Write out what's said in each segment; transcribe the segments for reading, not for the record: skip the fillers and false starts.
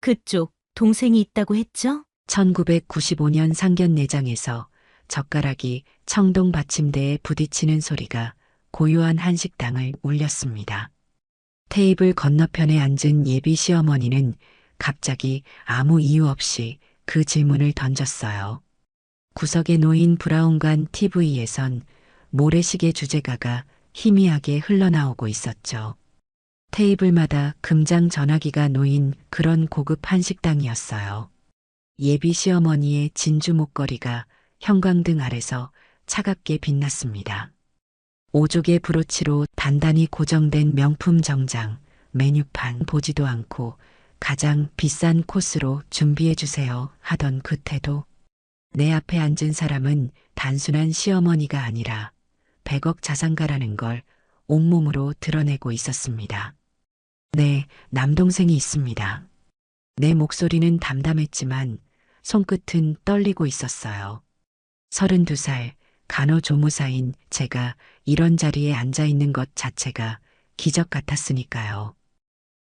그쪽 동생이 있다고 했죠? 1995년 상견례장에서 젓가락이 청동 받침대에 부딪히는 소리가 고요한 한식당을 울렸습니다. 테이블 건너편에 앉은 예비 시어머니는 갑자기 아무 이유 없이 그 질문을 던졌어요. 구석에 놓인 브라운관 TV에선 모래시계 주제가가 희미하게 흘러나오고 있었죠. 테이블마다 금장 전화기가 놓인 그런 고급 한식당이었어요. 예비 시어머니의 진주 목걸이가 형광등 아래서 차갑게 빛났습니다. 오족의 브로치로 단단히 고정된 명품 정장, 메뉴판 보지도 않고 가장 비싼 코스로 준비해 주세요 하던 그 태도. 내 앞에 앉은 사람은 단순한 시어머니가 아니라 100억 자산가라는 걸 온몸으로 드러내고 있었습니다. 네, 남동생이 있습니다. 내 목소리는 담담했지만 손끝은 떨리고 있었어요. 32살 간호조무사인 제가 이런 자리에 앉아 있는 것 자체가 기적 같았으니까요.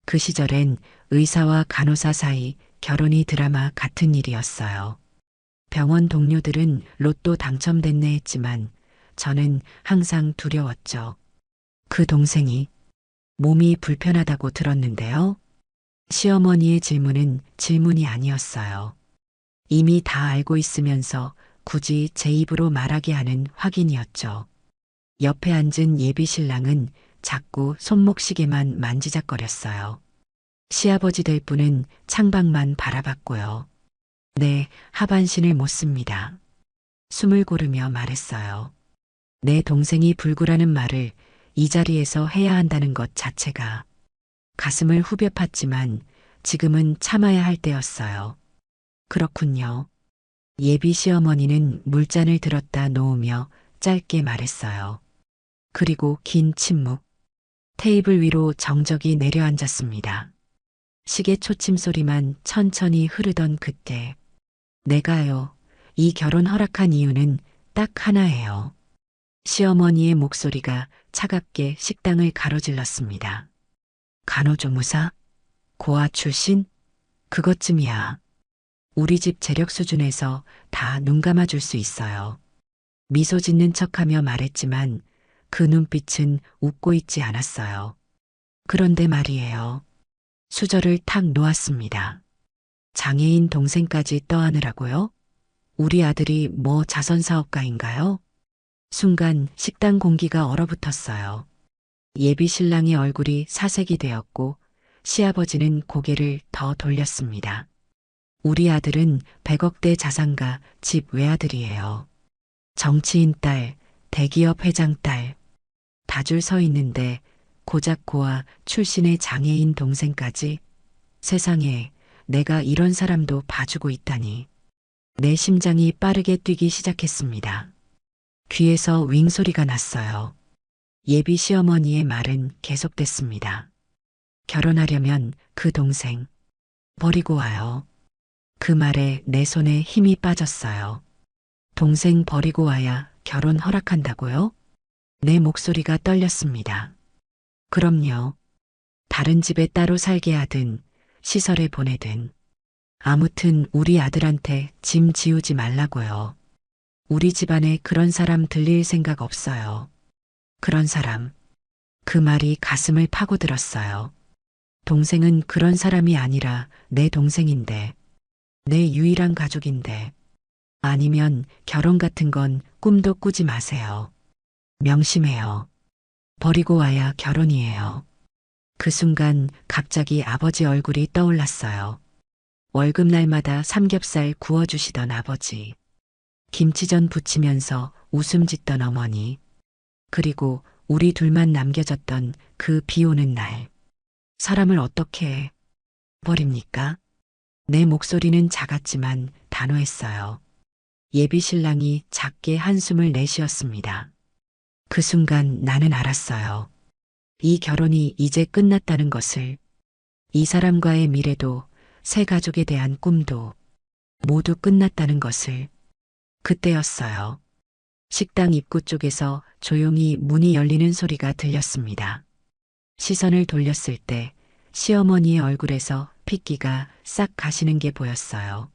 그 시절엔 의사와 간호사 사이 결혼이 드라마 같은 일이었어요. 병원 동료들은 로또 당첨됐네 했지만 저는 항상 두려웠죠. 그 동생이 몸이 불편하다고 들었는데요. 시어머니의 질문은 질문이 아니었어요. 이미 다 알고 있으면서 굳이 제 입으로 말하게 하는 확인이었죠. 옆에 앉은 예비 신랑은 자꾸 손목시계만 만지작거렸어요. 시아버지 될 분은 창밖만 바라봤고요. 네, 하반신을 못 씁니다. 숨을 고르며 말했어요. 내 동생이 불구라는 말을 이 자리에서 해야 한다는 것 자체가 가슴을 후벼 팠지만 지금은 참아야 할 때였어요. 그렇군요. 예비 시어머니는 물잔을 들었다 놓으며 짧게 말했어요. 그리고 긴 침묵. 테이블 위로 정적이 내려앉았습니다. 시계 초침 소리만 천천히 흐르던 그때. 내가요, 이 결혼 허락한 이유는 딱 하나예요. 시어머니의 목소리가 차갑게 식당을 가로질렀습니다. 간호조무사? 고아 출신? 그것쯤이야. 우리 집 재력 수준에서 다 눈 감아줄 수 있어요. 미소 짓는 척하며 말했지만 그 눈빛은 웃고 있지 않았어요. 그런데 말이에요. 수저를 탁 놓았습니다. 장애인 동생까지 떠안으라고요? 우리 아들이 뭐 자선사업가인가요? 순간 식당 공기가 얼어붙었어요. 예비 신랑의 얼굴이 사색이 되었고 시아버지는 고개를 더 돌렸습니다. 우리 아들은 100억대 자산가 집 외아들이에요. 정치인 딸, 대기업 회장 딸. 다 줄 서 있는데 고작 고아 출신의 장애인 동생까지. 세상에 내가 이런 사람도 봐주고 있다니. 내 심장이 빠르게 뛰기 시작했습니다. 귀에서 윙 소리가 났어요. 예비 시어머니의 말은 계속됐습니다. 결혼하려면 그 동생 버리고 와요. 그 말에 내 손에 힘이 빠졌어요. 동생 버리고 와야 결혼 허락한다고요? 내 목소리가 떨렸습니다. 그럼요. 다른 집에 따로 살게 하든 시설에 보내든. 아무튼 우리 아들한테 짐 지우지 말라고요. 우리 집안에 그런 사람 들릴 생각 없어요. 그런 사람. 그 말이 가슴을 파고들었어요. 동생은 그런 사람이 아니라 내 동생인데, 내 유일한 가족인데. 아니면 결혼 같은 건 꿈도 꾸지 마세요. 명심해요. 버리고 와야 결혼이에요. 그 순간 갑자기 아버지 얼굴이 떠올랐어요. 월급날마다 삼겹살 구워주시던 아버지. 김치전 부치면서 웃음 짓던 어머니. 그리고 우리 둘만 남겨졌던 그 비 오는 날. 사람을 어떻게 버립니까? 내 목소리는 작았지만 단호했어요. 예비 신랑이 작게 한숨을 내쉬었습니다. 그 순간 나는 알았어요. 이 결혼이 이제 끝났다는 것을. 이 사람과의 미래도 새 가족에 대한 꿈도 모두 끝났다는 것을. 그때였어요. 식당 입구 쪽에서 조용히 문이 열리는 소리가 들렸습니다. 시선을 돌렸을 때 시어머니의 얼굴에서 핏기가 싹 가시는 게 보였어요.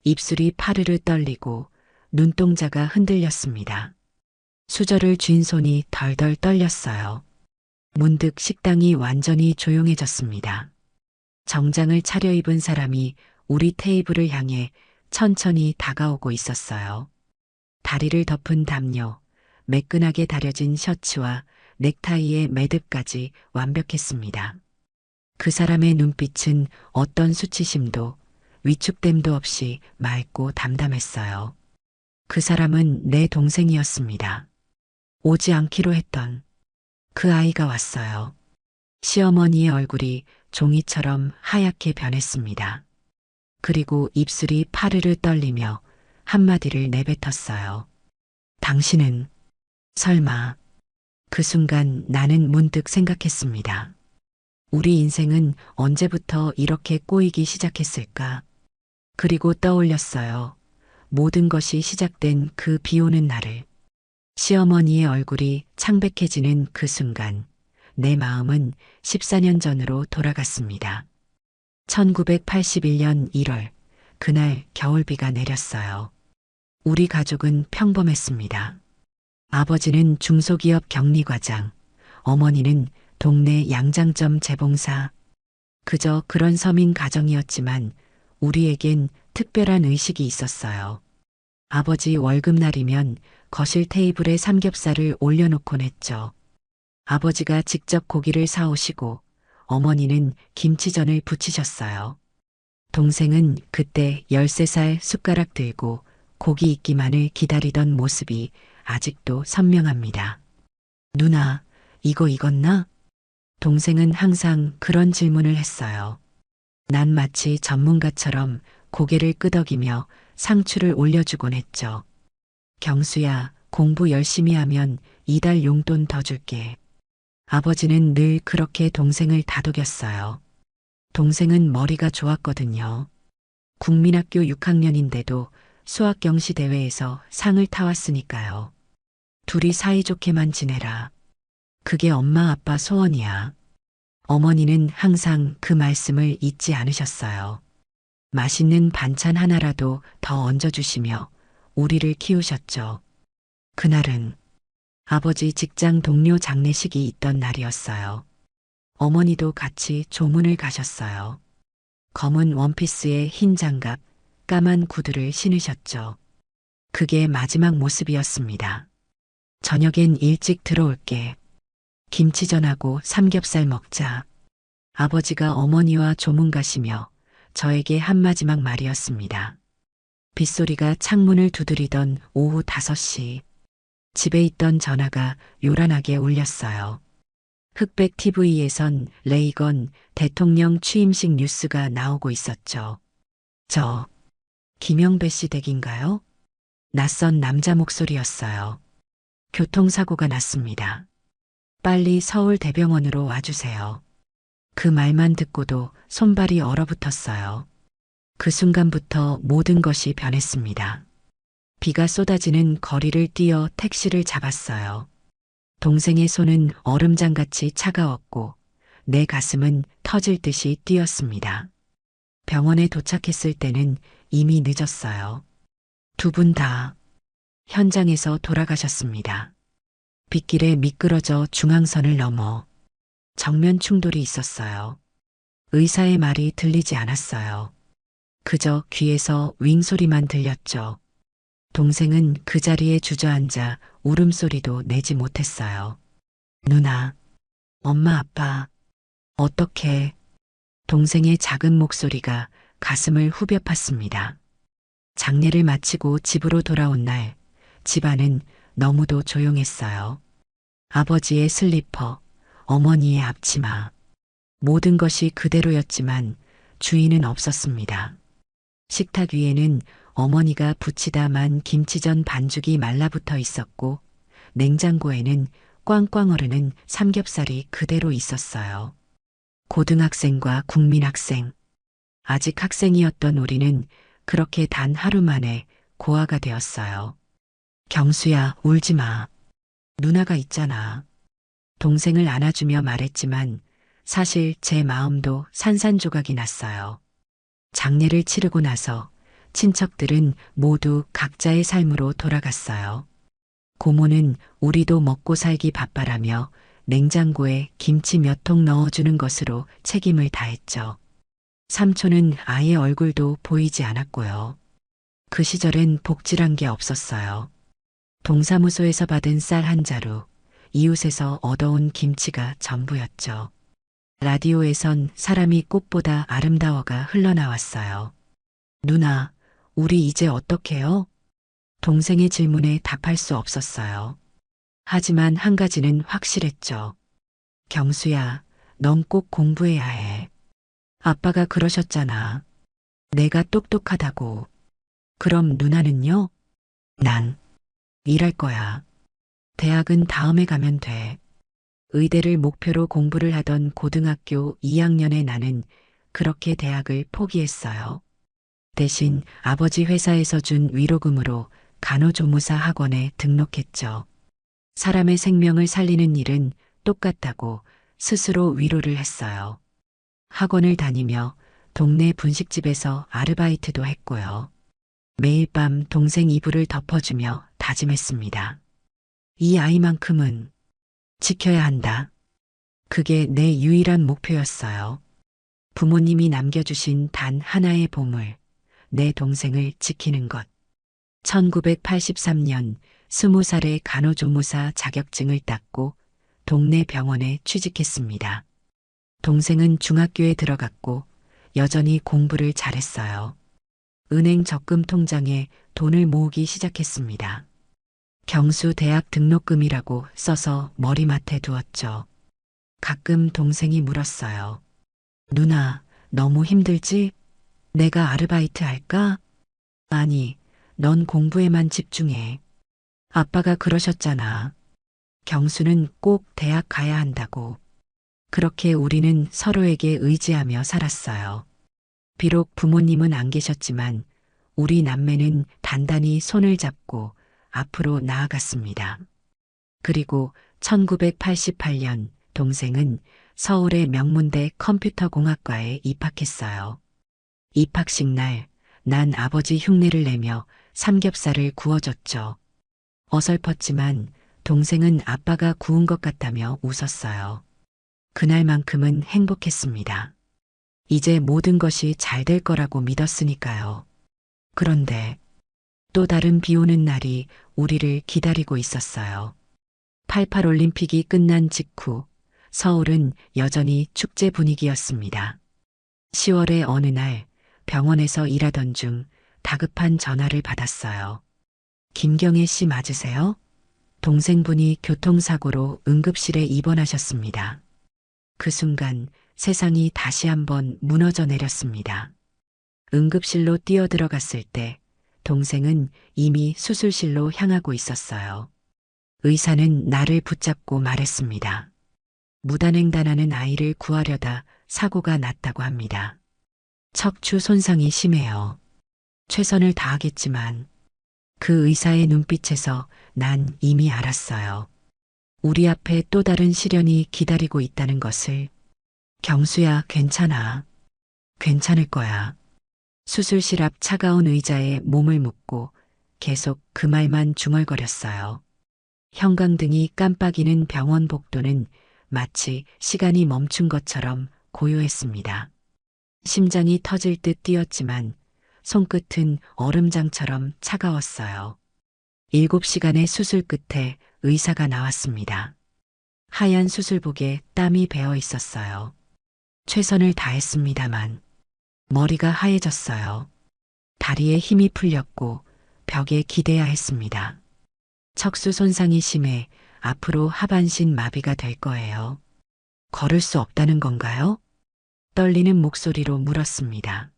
입술이 파르르 떨리고 눈동자가 흔들렸습니다. 수저를 쥔 손이 덜덜 떨렸어요. 문득 식당이 완전히 조용해졌습니다. 정장을 차려입은 사람이 우리 테이블을 향해 천천히 다가오고 있었어요. 다리를 덮은 담요, 매끈하게 다려진 셔츠와 넥타이의 매듭까지 완벽했습니다. 그 사람의 눈빛은 어떤 수치심도 위축됨도 없이 맑고 담담했어요. 그 사람은 내 동생이었습니다. 오지 않기로 했던 그 아이가 왔어요. 시어머니의 얼굴이 종이처럼 하얗게 변했습니다. 그리고 입술이 파르르 떨리며 한마디를 내뱉었어요. 당신은 설마. 그 순간 나는 문득 생각했습니다. 우리 인생은 언제부터 이렇게 꼬이기 시작했을까? 그리고 떠올렸어요. 모든 것이 시작된 그 비 오는 날을. 시어머니의 얼굴이 창백해지는 그 순간 내 마음은 14년 전으로 돌아갔습니다. 1981년 1월, 그날 겨울비가 내렸어요. 우리 가족은 평범했습니다. 아버지는 중소기업 격리과장, 어머니는 동네 양장점 재봉사. 그저 그런 서민 가정이었지만 우리에겐 특별한 의식이 있었어요. 아버지 월급날이면 거실 테이블에 삼겹살을 올려놓곤 했죠. 아버지가 직접 고기를 사오시고 어머니는 김치전을 부치셨어요. 동생은 그때 13살 숟가락 들고 고기 익기만을 기다리던 모습이 아직도 선명합니다. 누나, 이거 익었나? 동생은 항상 그런 질문을 했어요. 난 마치 전문가처럼 고개를 끄덕이며 상추를 올려주곤 했죠. 경수야, 공부 열심히 하면 이달 용돈 더 줄게. 아버지는 늘 그렇게 동생을 다독였어요. 동생은 머리가 좋았거든요. 국민학교 6학년인데도 수학경시 대회에서 상을 타왔으니까요. 둘이 사이좋게만 지내라. 그게 엄마 아빠 소원이야. 어머니는 항상 그 말씀을 잊지 않으셨어요. 맛있는 반찬 하나라도 더 얹어주시며 우리를 키우셨죠. 그날은 아버지 직장 동료 장례식이 있던 날이었어요. 어머니도 같이 조문을 가셨어요. 검은 원피스에 흰 장갑, 까만 구두를 신으셨죠. 그게 마지막 모습이었습니다. 저녁엔 일찍 들어올게. 김치전하고 삼겹살 먹자. 아버지가 어머니와 조문 가시며 저에게 한마지막 말이었습니다. 빗소리가 창문을 두드리던 오후 5시. 집에 있던 전화가 요란하게 울렸어요. 흑백 TV에선 레이건 대통령 취임식 뉴스가 나오고 있었죠. 저 김영배 씨 댁인가요? 낯선 남자 목소리였어요. 교통사고가 났습니다. 빨리 서울 대병원으로 와주세요. 그 말만 듣고도 손발이 얼어붙었어요. 그 순간부터 모든 것이 변했습니다. 비가 쏟아지는 거리를 뛰어 택시를 잡았어요. 동생의 손은 얼음장같이 차가웠고 내 가슴은 터질 듯이 뛰었습니다. 병원에 도착했을 때는 이미 늦었어요. 두 분 다 현장에서 돌아가셨습니다. 빗길에 미끄러져 중앙선을 넘어 정면 충돌이 있었어요. 의사의 말이 들리지 않았어요. 그저 귀에서 윙소리만 들렸죠. 동생은 그 자리에 주저앉아 울음소리도 내지 못했어요. 누나, 엄마, 아빠, 어떻게? 동생의 작은 목소리가 가슴을 후벼 팠습니다. 장례를 마치고 집으로 돌아온 날, 집안은 너무도 조용했어요. 아버지의 슬리퍼, 어머니의 앞치마, 모든 것이 그대로였지만 주인은 없었습니다. 식탁 위에는 어머니가 부치다 만 김치전 반죽이 말라붙어 있었고 냉장고에는 꽝꽝 얼는 삼겹살이 그대로 있었어요. 고등학생과 국민학생. 아직 학생이었던 우리는 그렇게 단 하루 만에 고아가 되었어요. 경수야, 울지 마. 누나가 있잖아. 동생을 안아주며 말했지만 사실 제 마음도 산산조각이 났어요. 장례를 치르고 나서 친척들은 모두 각자의 삶으로 돌아갔어요. 고모는 우리도 먹고 살기 바빠라며 냉장고에 김치 몇 통 넣어주는 것으로 책임을 다했죠. 삼촌은 아예 얼굴도 보이지 않았고요. 그 시절엔 복지란 게 없었어요. 동사무소에서 받은 쌀 한 자루, 이웃에서 얻어온 김치가 전부였죠. 라디오에선 사람이 꽃보다 아름다워가 흘러나왔어요. 누나, 우리 이제 어떡해요? 동생의 질문에 답할 수 없었어요. 하지만 한 가지는 확실했죠. 경수야, 넌 꼭 공부해야 해. 아빠가 그러셨잖아. 내가 똑똑하다고. 그럼 누나는요? 난 일할 거야. 대학은 다음에 가면 돼. 의대를 목표로 공부를 하던 고등학교 2학년의 나는 그렇게 대학을 포기했어요. 대신 아버지 회사에서 준 위로금으로 간호조무사 학원에 등록했죠. 사람의 생명을 살리는 일은 똑같다고 스스로 위로를 했어요. 학원을 다니며 동네 분식집에서 아르바이트도 했고요. 매일 밤 동생 이불을 덮어주며 다짐했습니다. 이 아이만큼은 지켜야 한다. 그게 내 유일한 목표였어요. 부모님이 남겨주신 단 하나의 보물, 내 동생을 지키는 것. 1983년 20살에 간호조무사 자격증을 땄고 동네 병원에 취직했습니다. 동생은 중학교에 들어갔고 여전히 공부를 잘했어요. 은행 적금 통장에 돈을 모으기 시작했습니다. 경수 대학 등록금이라고 써서 머리맡에 두었죠. 가끔 동생이 물었어요. 누나, 너무 힘들지? 내가 아르바이트 할까? 아니, 넌 공부에만 집중해. 아빠가 그러셨잖아. 경수는 꼭 대학 가야 한다고. 그렇게 우리는 서로에게 의지하며 살았어요. 비록 부모님은 안 계셨지만 우리 남매는 단단히 손을 잡고 앞으로 나아갔습니다. 그리고 1988년 동생은 서울의 명문대 컴퓨터공학과에 입학했어요. 입학식 날, 난 아버지 흉내를 내며 삼겹살을 구워줬죠. 어설펐지만 동생은 아빠가 구운 것 같다며 웃었어요. 그날만큼은 행복했습니다. 이제 모든 것이 잘 될 거라고 믿었으니까요. 그런데 또 다른 비 오는 날이 우리를 기다리고 있었어요. 88 올림픽이 끝난 직후 서울은 여전히 축제 분위기였습니다. 10월의 어느 날 병원에서 일하던 중 다급한 전화를 받았어요. 김경애 씨 맞으세요? 동생분이 교통사고로 응급실에 입원하셨습니다. 그 순간 세상이 다시 한번 무너져 내렸습니다. 응급실로 뛰어들어갔을 때 동생은 이미 수술실로 향하고 있었어요. 의사는 나를 붙잡고 말했습니다. 무단횡단하는 아이를 구하려다 사고가 났다고 합니다. 척추 손상이 심해요. 최선을 다하겠지만 그 의사의 눈빛에서 난 이미 알았어요. 우리 앞에 또 다른 시련이 기다리고 있다는 것을. 경수야, 괜찮아. 괜찮을 거야. 수술실 앞 차가운 의자에 몸을 묻고 계속 그 말만 중얼거렸어요. 형광등이 깜빡이는 병원 복도는 마치 시간이 멈춘 것처럼 고요했습니다. 심장이 터질 듯 뛰었지만 손끝은 얼음장처럼 차가웠어요. 7시간의 수술 끝에 의사가 나왔습니다. 하얀 수술복에 땀이 배어 있었어요. 최선을 다했습니다만 머리가 하얘졌어요. 다리에 힘이 풀렸고 벽에 기대야 했습니다. 척수 손상이 심해 앞으로 하반신 마비가 될 거예요. 걸을 수 없다는 건가요? 떨리는 목소리로 물었습니다.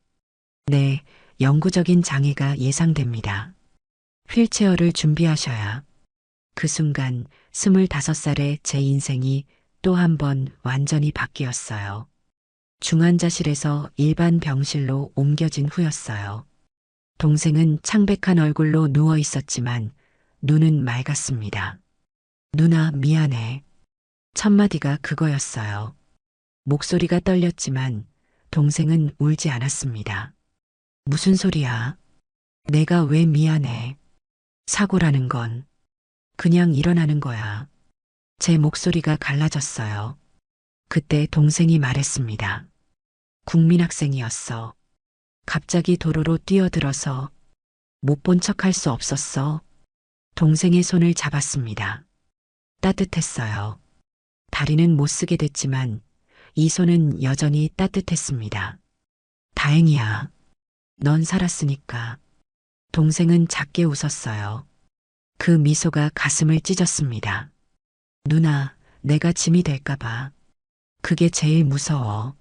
네, 영구적인 장애가 예상됩니다. 휠체어를 준비하셔야. 그 순간 25살의 제 인생이 또 한 번 완전히 바뀌었어요. 중환자실에서 일반 병실로 옮겨진 후였어요. 동생은 창백한 얼굴로 누워 있었지만 눈은 맑았습니다. 누나, 미안해. 첫마디가 그거였어요. 목소리가 떨렸지만 동생은 울지 않았습니다. 무슨 소리야? 내가 왜 미안해? 사고라는 건 그냥 일어나는 거야. 제 목소리가 갈라졌어요. 그때 동생이 말했습니다. 국민학생이었어. 갑자기 도로로 뛰어들어서 못 본 척할 수 없었어. 동생의 손을 잡았습니다. 따뜻했어요. 다리는 못 쓰게 됐지만 이 손은 여전히 따뜻했습니다. 다행이야. 넌 살았으니까. 동생은 작게 웃었어요. 그 미소가 가슴을 찢었습니다. 누나, 내가 짐이 될까봐. 그게 제일 무서워.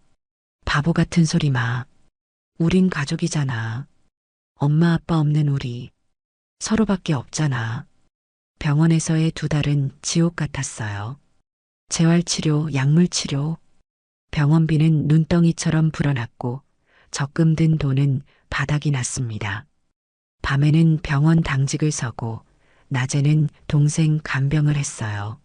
바보 같은 소리 마. 우린 가족이잖아. 엄마 아빠 없는 우리. 서로밖에 없잖아. 병원에서의 2달은 지옥 같았어요. 재활치료, 약물치료. 병원비는 눈덩이처럼 불어났고 적금 든 돈은 바닥이 났습니다. 밤에는 병원 당직을 서고 낮에는 동생 간병을 했어요.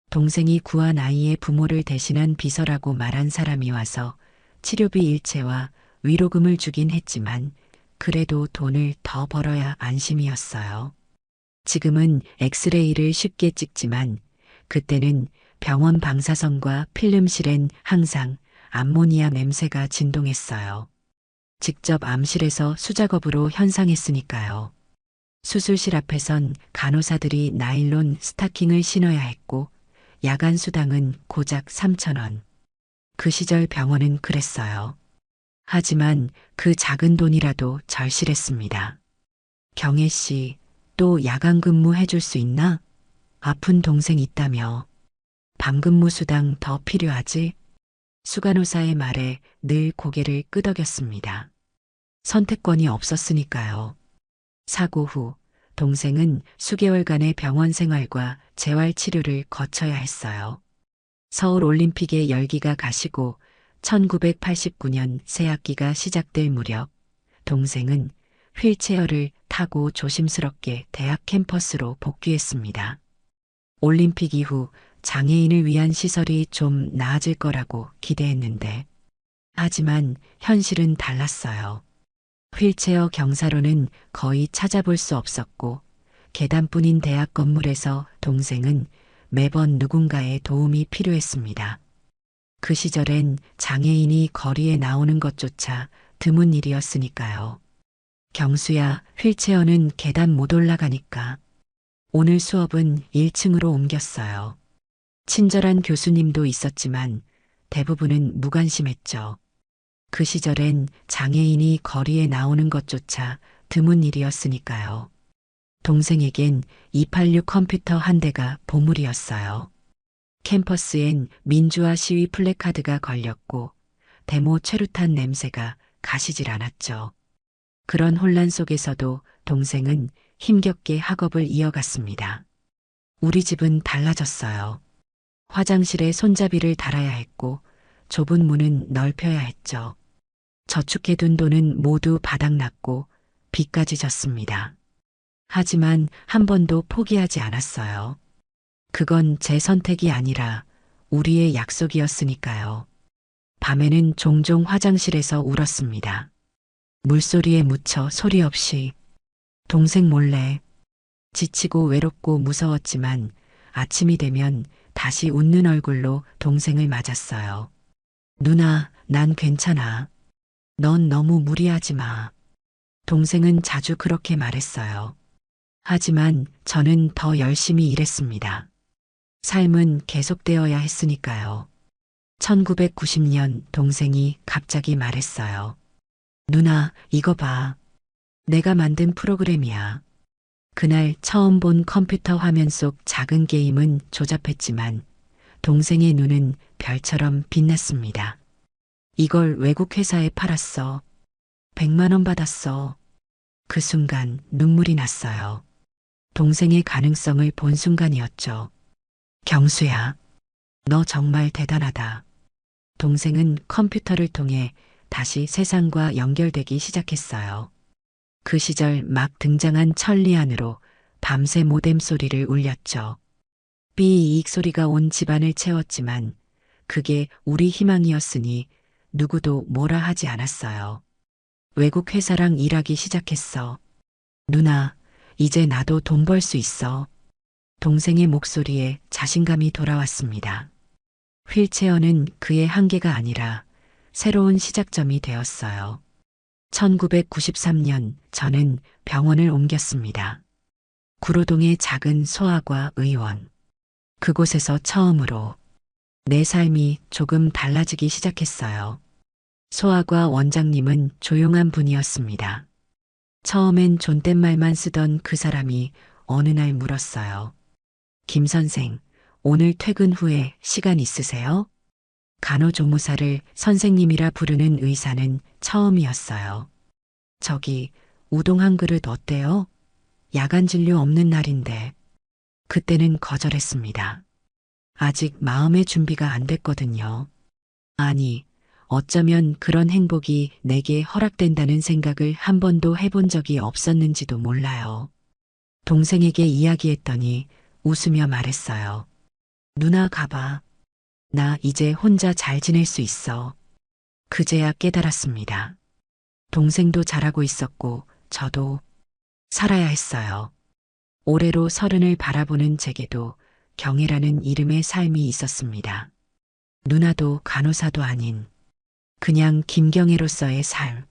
동생이 구한 아이의 부모를 대신한 비서라고 말한 사람이 와서 치료비 일체와 위로금을 주긴 했지만 그래도 돈을 더 벌어야 안심이었어요. 지금은 엑스레이를 쉽게 찍지만 그때는 병원 방사선과 필름실엔 항상 암모니아 냄새가 진동했어요. 직접 암실에서 수작업으로 현상했으니까요. 수술실 앞에선 간호사들이 나일론 스타킹을 신어야 했고 야간 수당은 고작 3,000원. 그 시절 병원은 그랬어요. 하지만 그 작은 돈이라도 절실했습니다. 경혜 씨, 또 야간 근무 해줄 수 있나? 아픈 동생 있다며. 밤근무 수당 더 필요하지? 수간호사의 말에 늘 고개를 끄덕였습니다. 선택권이 없었으니까요. 사고 후 동생은 수개월간의 병원 생활과 재활치료를 거쳐야 했어요. 서울 올림픽의 열기가 가시고 1989년 새학기가 시작될 무렵 동생은 휠체어를 타고 조심스럽게 대학 캠퍼스로 복귀했습니다. 올림픽 이후 장애인을 위한 시설이 좀 나아질 거라고 기대했는데 하지만 현실은 달랐어요. 휠체어 경사로는 거의 찾아볼 수 없었고 계단뿐인 대학 건물에서 동생은 매번 누군가의 도움이 필요했습니다. 그 시절엔 장애인이 거리에 나오는 것조차 드문 일이었으니까요. 경수야, 휠체어는 계단 못 올라가니까. 오늘 수업은 1층으로 옮겼어요. 친절한 교수님도 있었지만 대부분은 무관심했죠. 그 시절엔 장애인이 거리에 나오는 것조차 드문 일이었으니까요. 동생에겐 286 컴퓨터 한 대가 보물이었어요. 캠퍼스엔 민주화 시위 플래카드가 걸렸고 데모 최루탄 냄새가 가시질 않았죠. 그런 혼란 속에서도 동생은 힘겹게 학업을 이어갔습니다. 우리 집은 달라졌어요. 화장실에 손잡이를 달아야 했고 좁은 문은 넓혀야 했죠. 저축해둔 돈은 모두 바닥났고 빚까지 졌습니다. 하지만 한 번도 포기하지 않았어요. 그건 제 선택이 아니라 우리의 약속이었으니까요. 밤에는 종종 화장실에서 울었습니다. 물소리에 묻혀 소리 없이 동생 몰래. 지치고 외롭고 무서웠지만 아침이 되면 다시 웃는 얼굴로 동생을 맞았어요. 누나, 난 괜찮아. 넌 너무 무리하지 마. 동생은 자주 그렇게 말했어요. 하지만 저는 더 열심히 일했습니다. 삶은 계속되어야 했으니까요. 1990년 동생이 갑자기 말했어요. 누나, 이거 봐. 내가 만든 프로그램이야. 그날 처음 본 컴퓨터 화면 속 작은 게임은 조잡했지만 동생의 눈은 별처럼 빛났습니다. 이걸 외국 회사에 팔았어. 100만 원 받았어. 그 순간 눈물이 났어요. 동생의 가능성을 본 순간이었죠. 경수야, 너 정말 대단하다. 동생은 컴퓨터를 통해 다시 세상과 연결되기 시작했어요. 그 시절 막 등장한 천리안으로 밤새 모뎀 소리를 울렸죠. 삐익 소리가 온 집안을 채웠지만 그게 우리 희망이었으니 누구도 뭐라 하지 않았어요. 외국 회사랑 일하기 시작했어. 누나, 이제 나도 돈 벌 수 있어. 동생의 목소리에 자신감이 돌아왔습니다. 휠체어는 그의 한계가 아니라 새로운 시작점이 되었어요. 1993년 저는 병원을 옮겼습니다. 구로동의 작은 소아과 의원. 그곳에서 처음으로 내 삶이 조금 달라지기 시작했어요. 소아과 원장님은 조용한 분이었습니다. 처음엔 존댓말만 쓰던 그 사람이 어느 날 물었어요. 김 선생, 오늘 퇴근 후에 시간 있으세요? 간호조무사를 선생님이라 부르는 의사는 처음이었어요. 저기, 우동 한 그릇 어때요? 야간 진료 없는 날인데. 그때는 거절했습니다. 아직 마음의 준비가 안 됐거든요. 아니, 어쩌면 그런 행복이 내게 허락된다는 생각을 한 번도 해본 적이 없었는지도 몰라요. 동생에게 이야기했더니 웃으며 말했어요. 누나 가봐. 나 이제 혼자 잘 지낼 수 있어. 그제야 깨달았습니다. 동생도 잘하고 있었고 저도 살아야 했어요. 올해로 30을 바라보는 제게도 경혜라는 이름의 삶이 있었습니다. 누나도 간호사도 아닌 그냥 김경혜로서의 삶.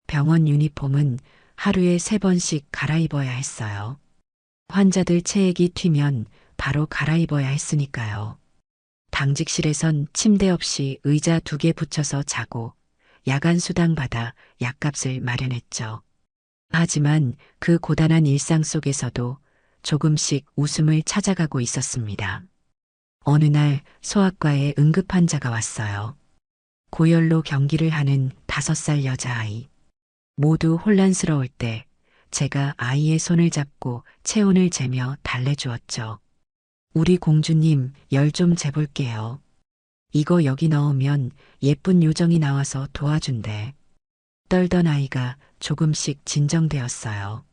병원 유니폼은 하루에 3번씩 갈아입어야 했어요. 환자들 체액이 튀면 바로 갈아입어야 했으니까요. 당직실에선 침대 없이 의자 2개 붙여서 자고 야간 수당 받아 약값을 마련했죠. 하지만 그 고단한 일상 속에서도 조금씩 웃음을 찾아가고 있었습니다. 어느 날 소아과에 응급 환자가 왔어요. 고열로 경기를 하는 5살 여자아이. 모두 혼란스러울 때 제가 아이의 손을 잡고 체온을 재며 달래주었죠. 우리 공주님, 열 좀 재볼게요. 이거 여기 넣으면 예쁜 요정이 나와서 도와준대. 떨던 아이가 조금씩 진정되었어요.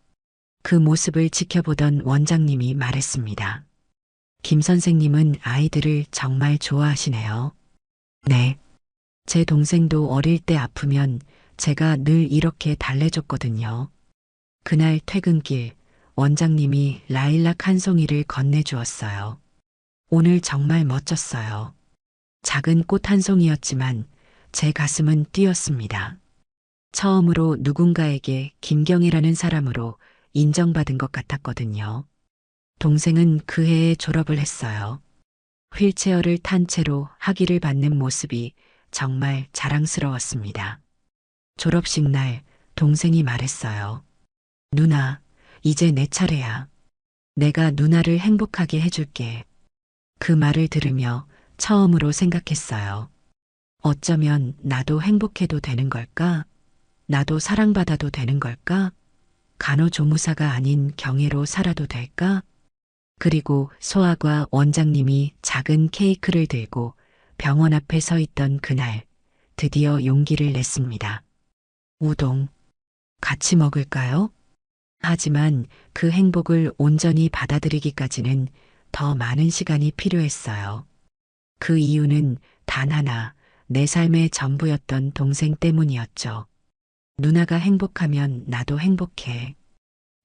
그 모습을 지켜보던 원장님이 말했습니다. 김 선생님은 아이들을 정말 좋아하시네요. 네. 제 동생도 어릴 때 아프면 제가 늘 이렇게 달래줬거든요. 그날 퇴근길 원장님이 라일락 한 송이를 건네주었어요. 오늘 정말 멋졌어요. 작은 꽃 한 송이였지만 제 가슴은 뛰었습니다. 처음으로 누군가에게 김경희라는 사람으로 인정받은 것 같았거든요. 동생은 그 해에 졸업을 했어요. 휠체어를 탄 채로 학위를 받는 모습이 정말 자랑스러웠습니다. 졸업식 날 동생이 말했어요. 누나, 이제 내 차례야. 내가 누나를 행복하게 해줄게. 그 말을 들으며 처음으로 생각했어요. 어쩌면 나도 행복해도 되는 걸까? 나도 사랑받아도 되는 걸까? 간호조무사가 아닌 경혜로 살아도 될까? 그리고 소아과 원장님이 작은 케이크를 들고 병원 앞에 서 있던 그날 드디어 용기를 냈습니다. 우동, 같이 먹을까요? 하지만 그 행복을 온전히 받아들이기까지는 더 많은 시간이 필요했어요. 그 이유는 단 하나, 내 삶의 전부였던 동생 때문이었죠. 누나가 행복하면 나도 행복해.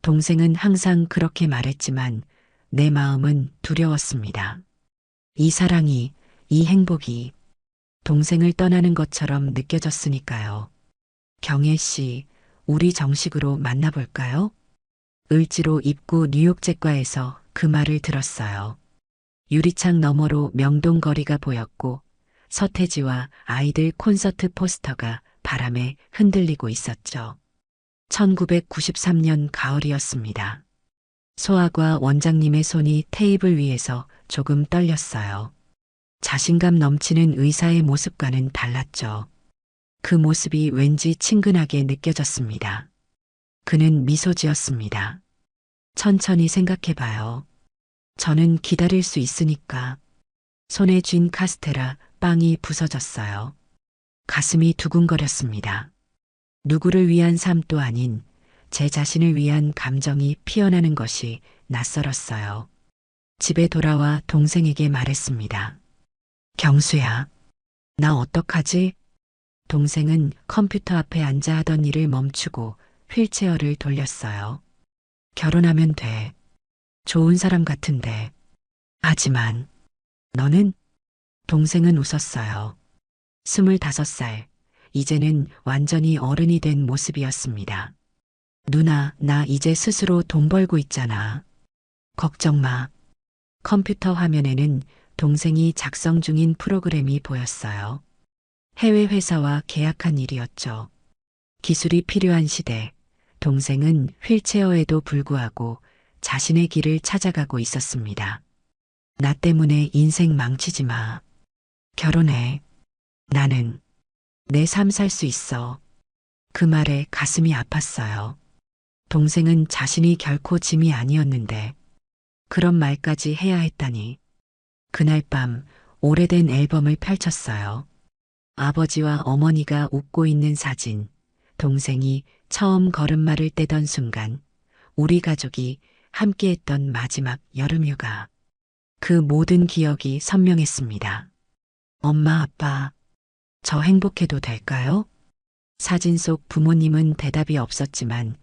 동생은 항상 그렇게 말했지만 내 마음은 두려웠습니다. 이 사랑이, 이 행복이 동생을 떠나는 것처럼 느껴졌으니까요. 경혜 씨, 우리 정식으로 만나볼까요? 을지로 입구 뉴욕제과에서 그 말을 들었어요. 유리창 너머로 명동거리가 보였고 서태지와 아이들 콘서트 포스터가 바람에 흔들리고 있었죠. 1993년 가을이었습니다. 소아과 원장님의 손이 테이블 위에서 조금 떨렸어요. 자신감 넘치는 의사의 모습과는 달랐죠. 그 모습이 왠지 친근하게 느껴졌습니다. 그는 미소 지었습니다. 천천히 생각해봐요. 저는 기다릴 수 있으니까. 손에 쥔 카스테라 빵이 부서졌어요. 가슴이 두근거렸습니다. 누구를 위한 삶도 아닌 제 자신을 위한 감정이 피어나는 것이 낯설었어요. 집에 돌아와 동생에게 말했습니다. 경수야, 나 어떡하지? 동생은 컴퓨터 앞에 앉아 하던 일을 멈추고 휠체어를 돌렸어요. 결혼하면 돼. 좋은 사람 같은데. 하지만 너는? 동생은 웃었어요. 25살. 이제는 완전히 어른이 된 모습이었습니다. 누나, 나 이제 스스로 돈 벌고 있잖아. 걱정 마. 컴퓨터 화면에는 동생이 작성 중인 프로그램이 보였어요. 해외 회사와 계약한 일이었죠. 기술이 필요한 시대, 동생은 휠체어에도 불구하고 자신의 길을 찾아가고 있었습니다. 나 때문에 인생 망치지 마. 결혼해. 나는 내 삶 살 수 있어. 그 말에 가슴이 아팠어요. 동생은 자신이 결코 짐이 아니었는데 그런 말까지 해야 했다니. 그날 밤 오래된 앨범을 펼쳤어요. 아버지와 어머니가 웃고 있는 사진, 동생이 처음 걸음마를 떼던 순간, 우리 가족이 함께했던 마지막 여름휴가. 그 모든 기억이 선명했습니다. 엄마, 아빠, 저 행복해도 될까요? 사진 속 부모님은 대답이 없었지만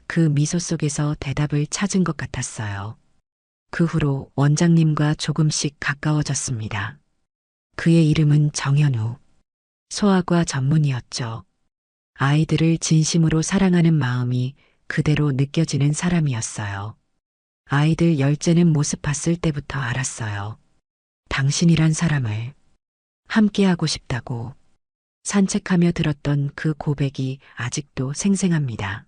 그 미소 속에서 대답을 찾은 것 같았어요. 그 후로 원장님과 조금씩 가까워졌습니다. 그의 이름은 정현우. 소아과 전문이었죠. 아이들을 진심으로 사랑하는 마음이 그대로 느껴지는 사람이었어요. 아이들 열째는 모습 봤을 때부터 알았어요. 당신이란 사람을 함께하고 싶다고. 산책하며 들었던 그 고백이 아직도 생생합니다.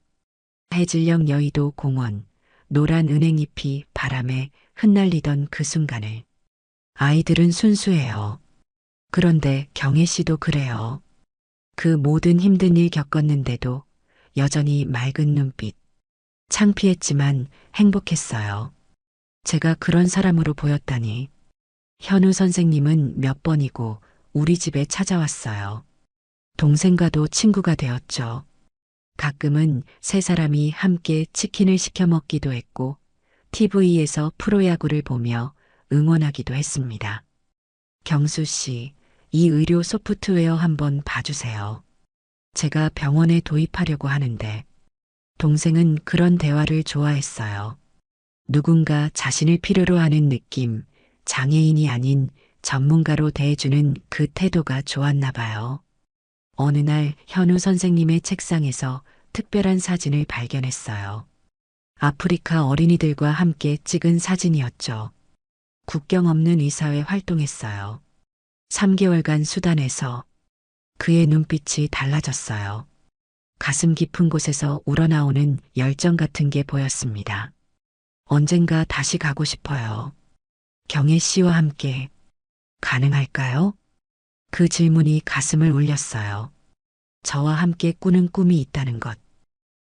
해질녘 여의도 공원, 노란 은행잎이 바람에 흩날리던 그 순간을. 아이들은 순수해요. 그런데 경혜 씨도 그래요. 그 모든 힘든 일 겪었는데도 여전히 맑은 눈빛. 창피했지만 행복했어요. 제가 그런 사람으로 보였다니. 현우 선생님은 몇 번이고 우리 집에 찾아왔어요. 동생과도 친구가 되었죠. 가끔은 세 사람이 함께 치킨을 시켜 먹기도 했고 TV에서 프로야구를 보며 응원하기도 했습니다. 경수 씨, 이 의료 소프트웨어 한번 봐주세요. 제가 병원에 도입하려고 하는데 동생은 그런 대화를 좋아했어요. 누군가 자신을 필요로 하는 느낌, 장애인이 아닌 전문가로 대해주는 그 태도가 좋았나 봐요. 어느 날 현우 선생님의 책상에서 특별한 사진을 발견했어요. 아프리카 어린이들과 함께 찍은 사진이었죠. 국경 없는 의사회 활동했어요. 3개월간 수단에서 그의 눈빛이 달라졌어요. 가슴 깊은 곳에서 우러나오는 열정 같은 게 보였습니다. 언젠가 다시 가고 싶어요. 경혜 씨와 함께 가능할까요? 그 질문이 가슴을 울렸어요. 저와 함께 꾸는 꿈이 있다는 것.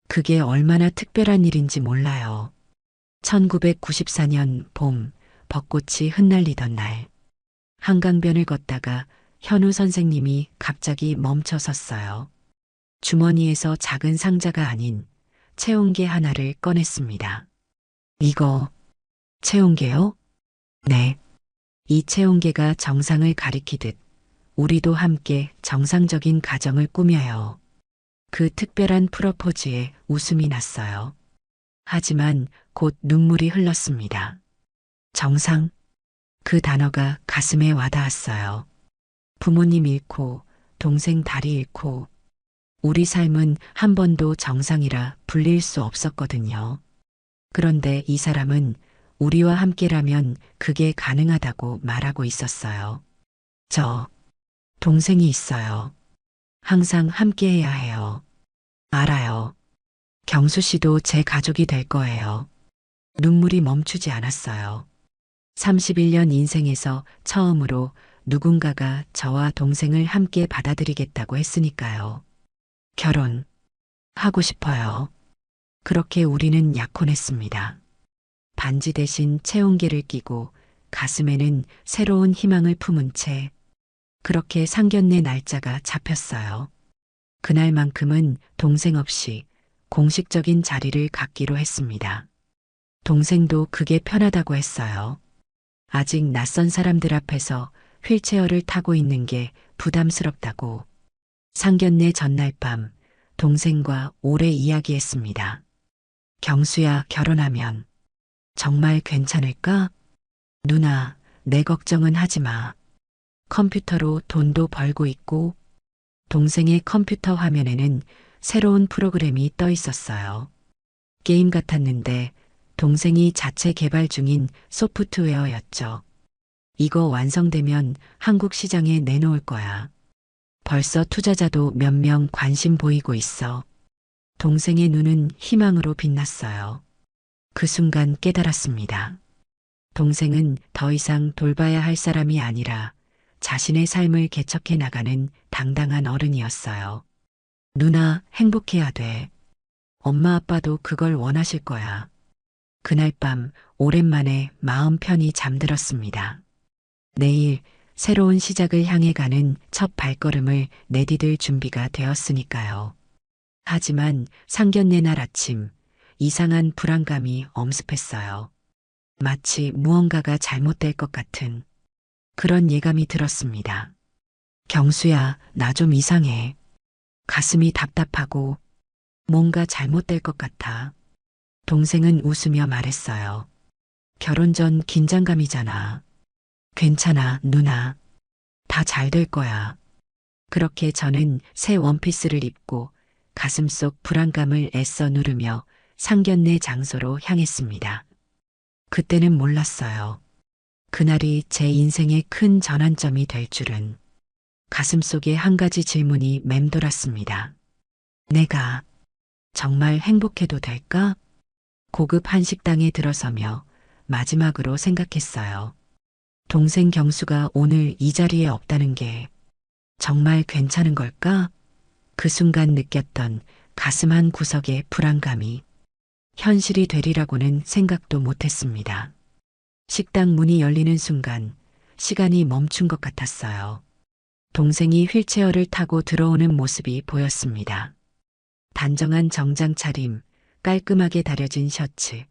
그게 얼마나 특별한 일인지 몰라요. 1994년 봄, 벚꽃이 흩날리던 날. 한강변을 걷다가 현우 선생님이 갑자기 멈춰 섰어요. 주머니에서 작은 상자가 아닌 체온계 하나를 꺼냈습니다. 이거 체온계요? 네. 이 체온계가 정상을 가리키듯 우리도 함께 정상적인 가정을 꾸며요. 그 특별한 프로포즈에 웃음이 났어요. 하지만 곧 눈물이 흘렀습니다. 정상? 그 단어가 가슴에 와닿았어요. 부모님 잃고 동생 다리 잃고 우리 삶은 한 번도 정상이라 불릴 수 없었거든요. 그런데 이 사람은 우리와 함께라면 그게 가능하다고 말하고 있었어요. 저 동생이 있어요. 항상 함께해야 해요. 알아요. 경수 씨도 제 가족이 될 거예요. 눈물이 멈추지 않았어요. 31년 인생에서 처음으로 누군가가 저와 동생을 함께 받아들이겠다고 했으니까요. 결혼 하고 싶어요. 그렇게 우리는 약혼했습니다. 반지 대신 체온계를 끼고 가슴에는 새로운 희망을 품은 채 그렇게 상견례 날짜가 잡혔어요. 그날만큼은 동생 없이 공식적인 자리를 갖기로 했습니다. 동생도 그게 편하다고 했어요. 아직 낯선 사람들 앞에서 휠체어를 타고 있는 게 부담스럽다고. 상견례 전날 밤 동생과 오래 이야기했습니다. 경수야, 결혼하면 정말 괜찮을까? 누나, 내 걱정은 하지 마. 컴퓨터로 돈도 벌고 있고. 동생의 컴퓨터 화면에는 새로운 프로그램이 떠 있었어요. 게임 같았는데 동생이 자체 개발 중인 소프트웨어였죠. 이거 완성되면 한국 시장에 내놓을 거야. 벌써 투자자도 몇 명 관심 보이고 있어. 동생의 눈은 희망으로 빛났어요. 그 순간 깨달았습니다. 동생은 더 이상 돌봐야 할 사람이 아니라 자신의 삶을 개척해 나가는 당당한 어른이었어요. 누나, 행복해야 돼. 엄마 아빠도 그걸 원하실 거야. 그날 밤 오랜만에 마음 편히 잠들었습니다. 내일 새로운 시작을 향해 가는 첫 발걸음을 내디딜 준비가 되었으니까요. 하지만 상견례 날 아침 이상한 불안감이 엄습했어요. 마치 무언가가 잘못될 것 같은 그런 예감이 들었습니다. 경수야, 나 좀 이상해. 가슴이 답답하고 뭔가 잘못될 것 같아. 동생은 웃으며 말했어요. 결혼 전 긴장감이잖아. 괜찮아, 누나. 다 잘 될 거야. 그렇게 저는 새 원피스를 입고 가슴속 불안감을 애써 누르며 상견례 장소로 향했습니다. 그때는 몰랐어요. 그날이 제 인생의 큰 전환점이 될 줄은. 가슴속에 한 가지 질문이 맴돌았습니다. 내가 정말 행복해도 될까? 고급 한식당에 들어서며 마지막으로 생각했어요. 동생 경수가 오늘 이 자리에 없다는 게 정말 괜찮은 걸까? 그 순간 느꼈던 가슴 한 구석의 불안감이 현실이 되리라고는 생각도 못했습니다. 식당 문이 열리는 순간 시간이 멈춘 것 같았어요. 동생이 휠체어를 타고 들어오는 모습이 보였습니다. 단정한 정장 차림, 깔끔하게 다려진 셔츠,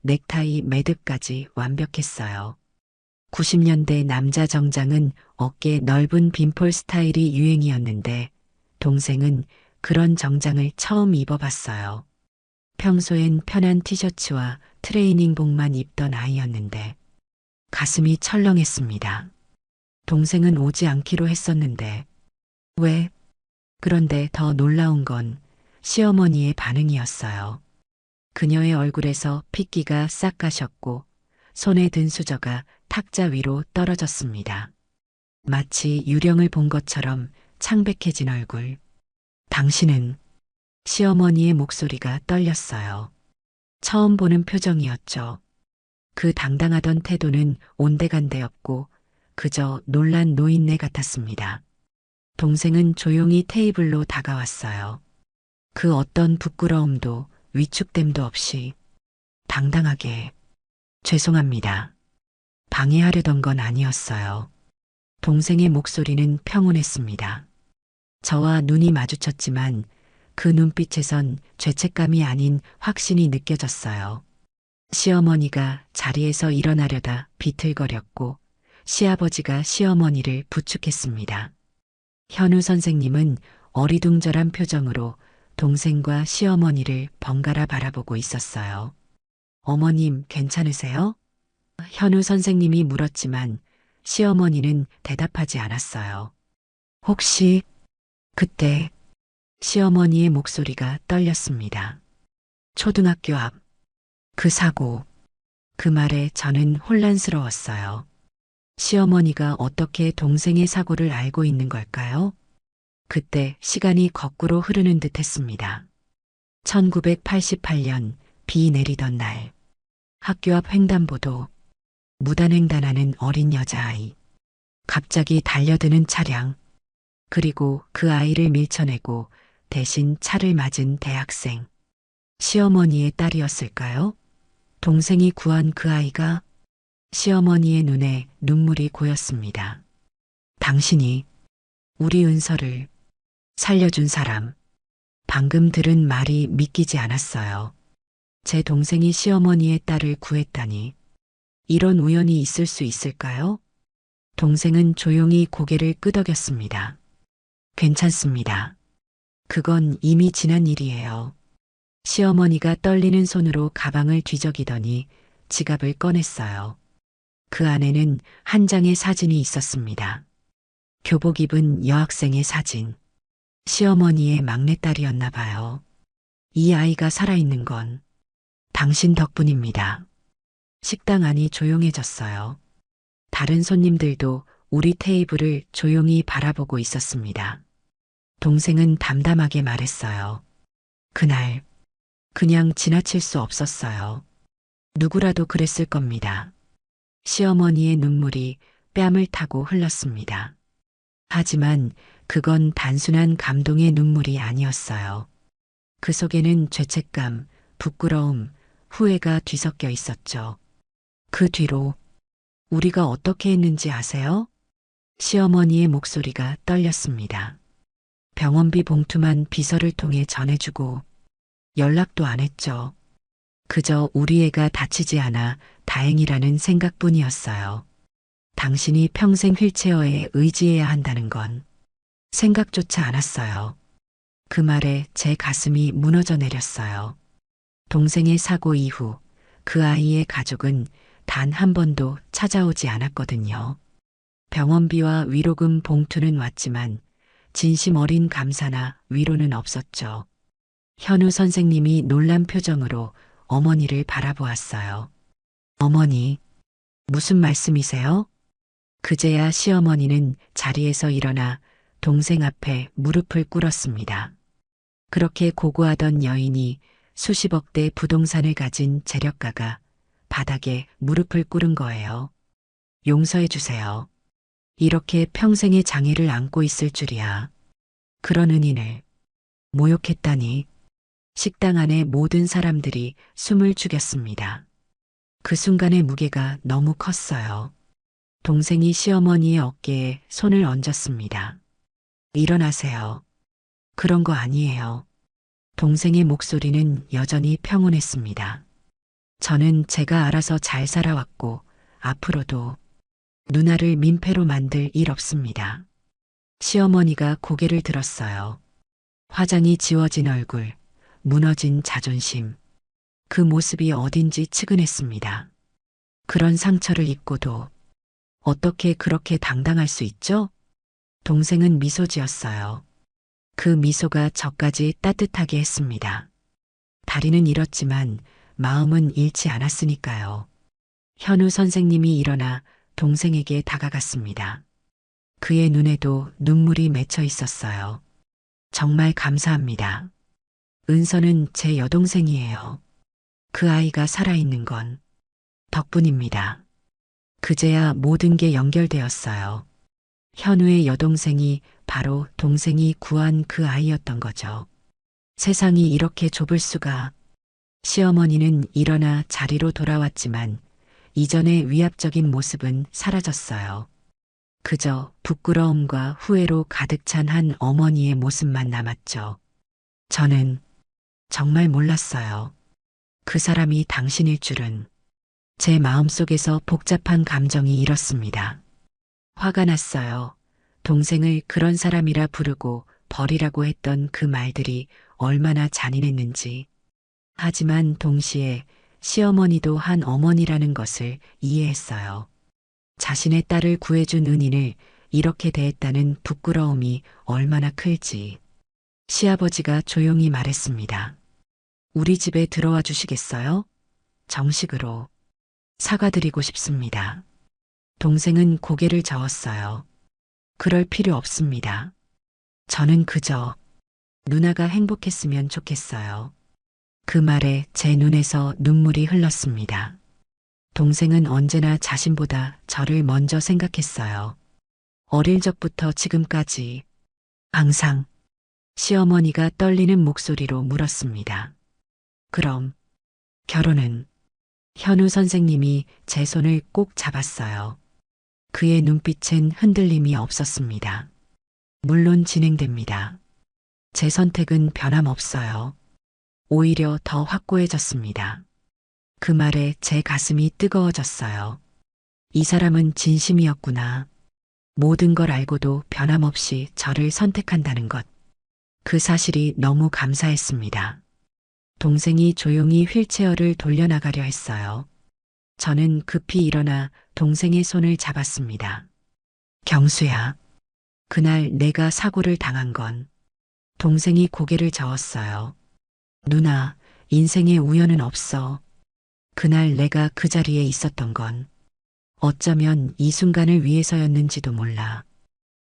넥타이 매듭까지 완벽했어요. 90년대 남자 정장은 어깨 넓은 빈폴 스타일이 유행이었는데 동생은 그런 정장을 처음 입어봤어요. 평소엔 편한 티셔츠와 트레이닝복만 입던 아이였는데 가슴이 철렁했습니다. 동생은 오지 않기로 했었는데 왜? 그런데 더 놀라운 건 시어머니의 반응이었어요. 그녀의 얼굴에서 핏기가 싹 가셨고 손에 든 수저가 탁자 위로 떨어졌습니다. 마치 유령을 본 것처럼 창백해진 얼굴. 당신은 시어머니의 목소리가 떨렸어요. 처음 보는 표정이었죠. 그 당당하던 태도는 온데간데없고 그저 놀란 노인네 같았습니다. 동생은 조용히 테이블로 다가왔어요. 그 어떤 부끄러움도 위축됨도 없이 당당하게 죄송합니다. 방해하려던 건 아니었어요. 동생의 목소리는 평온했습니다. 저와 눈이 마주쳤지만 그 눈빛에선 죄책감이 아닌 확신이 느껴졌어요. 시어머니가 자리에서 일어나려다 비틀거렸고 시아버지가 시어머니를 부축했습니다. 현우 선생님은 어리둥절한 표정으로 동생과 시어머니를 번갈아 바라보고 있었어요. 어머님, 괜찮으세요? 현우 선생님이 물었지만 시어머니는 대답하지 않았어요. 혹시 그때 시어머니의 목소리가 떨렸습니다. 초등학교 앞 그 사고. 그 말에 저는 혼란스러웠어요. 시어머니가 어떻게 동생의 사고를 알고 있는 걸까요? 그때 시간이 거꾸로 흐르는 듯 했습니다. 1988년 비 내리던 날. 학교 앞 횡단보도. 무단횡단하는 어린 여자아이. 갑자기 달려드는 차량. 그리고 그 아이를 밀쳐내고 대신 차를 맞은 대학생. 시어머니의 딸이었을까요? 동생이 구한 그 아이가. 시어머니의 눈에 눈물이 고였습니다. 당신이 우리 은서를 살려준 사람. 방금 들은 말이 믿기지 않았어요. 제 동생이 시어머니의 딸을 구했다니. 이런 우연이 있을 수 있을까요? 동생은 조용히 고개를 끄덕였습니다. 괜찮습니다. 그건 이미 지난 일이에요. 시어머니가 떨리는 손으로 가방을 뒤적이더니 지갑을 꺼냈어요. 그 안에는 한 장의 사진이 있었습니다. 교복 입은 여학생의 사진. 시어머니의 막내딸이었나 봐요. 이 아이가 살아있는 건 당신 덕분입니다. 식당 안이 조용해졌어요. 다른 손님들도 우리 테이블을 조용히 바라보고 있었습니다. 동생은 담담하게 말했어요. 그날 그냥 지나칠 수 없었어요. 누구라도 그랬을 겁니다. 시어머니의 눈물이 뺨을 타고 흘렀습니다. 하지만 그건 단순한 감동의 눈물이 아니었어요. 그 속에는 죄책감, 부끄러움, 후회가 뒤섞여 있었죠. 그 뒤로 우리가 어떻게 했는지 아세요? 시어머니의 목소리가 떨렸습니다. 병원비 봉투만 비서를 통해 전해주고 연락도 안 했죠. 그저 우리 애가 다치지 않아 다행이라는 생각뿐이었어요. 당신이 평생 휠체어에 의지해야 한다는 건 생각조차 않았어요. 그 말에 제 가슴이 무너져 내렸어요. 동생의 사고 이후 그 아이의 가족은 단 한 번도 찾아오지 않았거든요. 병원비와 위로금 봉투는 왔지만 진심 어린 감사나 위로는 없었죠. 현우 선생님이 놀란 표정으로 어머니를 바라보았어요. 어머니, 무슨 말씀이세요? 그제야 시어머니는 자리에서 일어나 동생 앞에 무릎을 꿇었습니다. 그렇게 고고하던 여인이 수십억 대 부동산을 가진 재력가가 바닥에 무릎을 꿇은 거예요. 용서해 주세요. 이렇게 평생의 장애를 안고 있을 줄이야. 그런 은인을 모욕했다니. 식당 안의 모든 사람들이 숨을 죽였습니다. 그 순간의 무게가 너무 컸어요. 동생이 시어머니의 어깨에 손을 얹었습니다. 일어나세요. 그런 거 아니에요. 동생의 목소리는 여전히 평온했습니다. 저는 제가 알아서 잘 살아왔고 앞으로도 누나를 민폐로 만들 일 없습니다. 시어머니가 고개를 들었어요. 화장이 지워진 얼굴, 무너진 자존심. 그 모습이 어딘지 측은했습니다. 그런 상처를 입고도 어떻게 그렇게 당당할 수 있죠? 동생은 미소 지었어요. 그 미소가 저까지 따뜻하게 했습니다. 다리는 잃었지만 마음은 잃지 않았으니까요. 현우 선생님이 일어나 동생에게 다가갔습니다. 그의 눈에도 눈물이 맺혀 있었어요. 정말 감사합니다. 은서는 제 여동생이에요. 그 아이가 살아있는 건 덕분입니다. 그제야 모든 게 연결되었어요. 현우의 여동생이 바로 동생이 구한 그 아이였던 거죠. 세상이 이렇게 좁을 수가. 시어머니는 일어나 자리로 돌아왔지만 이전의 위압적인 모습은 사라졌어요. 그저 부끄러움과 후회로 가득 찬 한 어머니의 모습만 남았죠. 저는 정말 몰랐어요. 그 사람이 당신일 줄은. 제 마음속에서 복잡한 감정이 일었습니다. 화가 났어요. 동생을 그런 사람이라 부르고 버리라고 했던 그 말들이 얼마나 잔인했는지. 하지만 동시에 시어머니도 한 어머니라는 것을 이해했어요. 자신의 딸을 구해준 은인을 이렇게 대했다는 부끄러움이 얼마나 클지. 시아버지가 조용히 말했습니다. 우리 집에 들어와 주시겠어요? 정식으로. 사과드리고 싶습니다. 동생은 고개를 저었어요. 그럴 필요 없습니다. 저는 그저 누나가 행복했으면 좋겠어요. 그 말에 제 눈에서 눈물이 흘렀습니다. 동생은 언제나 자신보다 저를 먼저 생각했어요. 어릴 적부터 지금까지 항상. 시어머니가 떨리는 목소리로 물었습니다. 그럼 결혼은? 현우 선생님이 제 손을 꼭 잡았어요. 그의 눈빛엔 흔들림이 없었습니다. 물론 진행됩니다. 제 선택은 변함없어요. 오히려 더 확고해졌습니다. 그 말에 제 가슴이 뜨거워졌어요. 이 사람은 진심이었구나. 모든 걸 알고도 변함없이 저를 선택한다는 것. 그 사실이 너무 감사했습니다. 동생이 조용히 휠체어를 돌려나가려 했어요. 저는 급히 일어나 동생의 손을 잡았습니다. 경수야, 그날 내가 사고를 당한 건 동생이 고개를 저었어요. 누나, 인생에 우연은 없어. 그날 내가 그 자리에 있었던 건 어쩌면 이 순간을 위해서였는지도 몰라.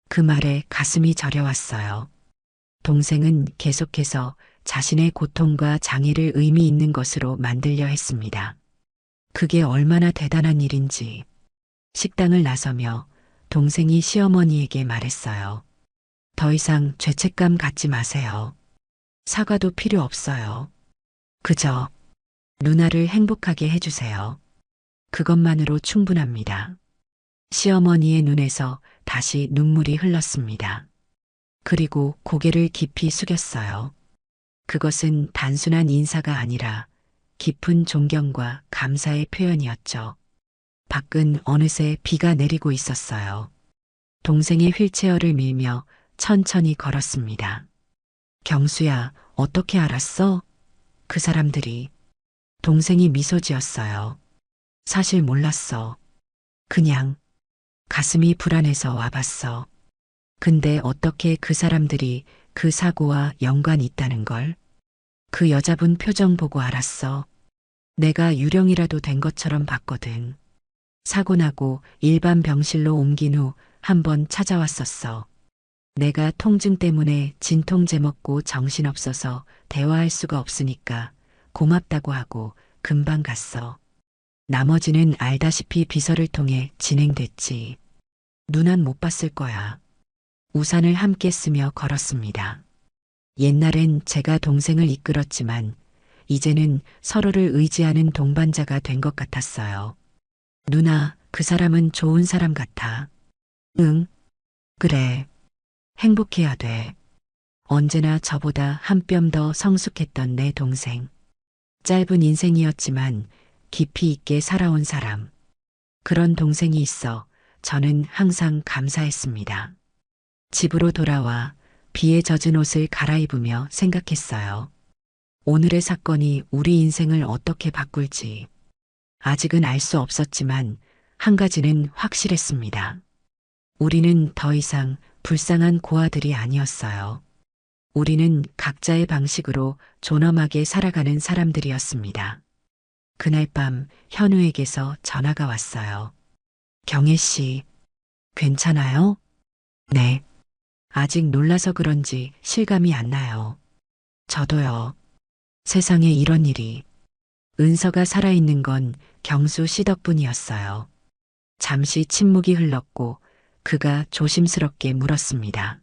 그 말에 가슴이 저려왔어요. 동생은 계속해서 자신의 고통과 장애를 의미 있는 것으로 만들려 했습니다. 그게 얼마나 대단한 일인지 식당을 나서며 동생이 시어머니에게 말했어요. 더 이상 죄책감 갖지 마세요. 사과도 필요 없어요. 그저 누나를 행복하게 해주세요. 그것만으로 충분합니다. 시어머니의 눈에서 다시 눈물이 흘렀습니다. 그리고 고개를 깊이 숙였어요. 그것은 단순한 인사가 아니라 깊은 존경과 감사의 표현이었죠. 밖은 어느새 비가 내리고 있었어요. 동생의 휠체어를 밀며 천천히 걸었습니다. 경수야, 어떻게 알았어? 그 사람들이. 동생이 미소 지었어요. 사실 몰랐어. 그냥 가슴이 불안해서 와봤어. 근데 어떻게 그 사람들이 그 사고와 연관이 있다는 걸? 그 여자분 표정 보고 알았어. 내가 유령이라도 된 것처럼 봤거든. 사고 나고 일반 병실로 옮긴 후 한 번 찾아왔었어. 내가 통증 때문에 진통제 먹고 정신없어서 대화할 수가 없으니까 고맙다고 하고 금방 갔어. 나머지는 알다시피 비서를 통해 진행됐지. 누난 못 봤을 거야. 우산을 함께 쓰며 걸었습니다. 옛날엔 제가 동생을 이끌었지만 이제는 서로를 의지하는 동반자가 된 것 같았어요. 누나, 그 사람은 좋은 사람 같아. 응, 그래. 행복해야 돼. 언제나 저보다 한 뼘 더 성숙했던 내 동생. 짧은 인생이었지만 깊이 있게 살아온 사람. 그런 동생이 있어 저는 항상 감사했습니다. 집으로 돌아와 비에 젖은 옷을 갈아입으며 생각했어요. 오늘의 사건이 우리 인생을 어떻게 바꿀지. 아직은 알 수 없었지만 한 가지는 확실했습니다. 우리는 더 이상 불쌍한 고아들이 아니었어요. 우리는 각자의 방식으로 존엄하게 살아가는 사람들이었습니다. 그날 밤 현우에게서 전화가 왔어요. 경혜 씨, 괜찮아요? 네. 아직 놀라서 그런지 실감이 안 나요. 저도요. 세상에 이런 일이. 은서가 살아있는 건 경수 씨 덕분이었어요. 잠시 침묵이 흘렀고 그가 조심스럽게 물었습니다.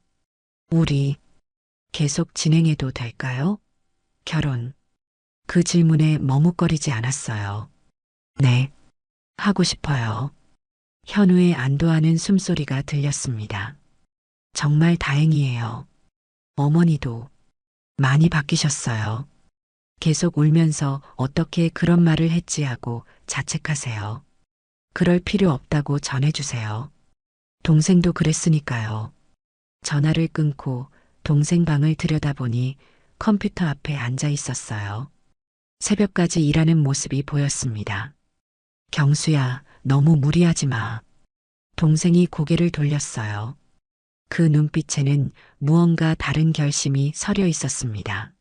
우리 계속 진행해도 될까요? 결혼. 그 질문에 머뭇거리지 않았어요. 네, 하고 싶어요. 현우의 안도하는 숨소리가 들렸습니다. 정말 다행이에요. 어머니도 많이 바뀌셨어요. 계속 울면서 어떻게 그런 말을 했지 하고 자책하세요. 그럴 필요 없다고 전해주세요. 동생도 그랬으니까요. 전화를 끊고 동생 방을 들여다보니 컴퓨터 앞에 앉아 있었어요. 새벽까지 일하는 모습이 보였습니다. 경수야, 너무 무리하지 마. 동생이 고개를 돌렸어요. 그 눈빛에는 무언가 다른 결심이 서려 있었습니다.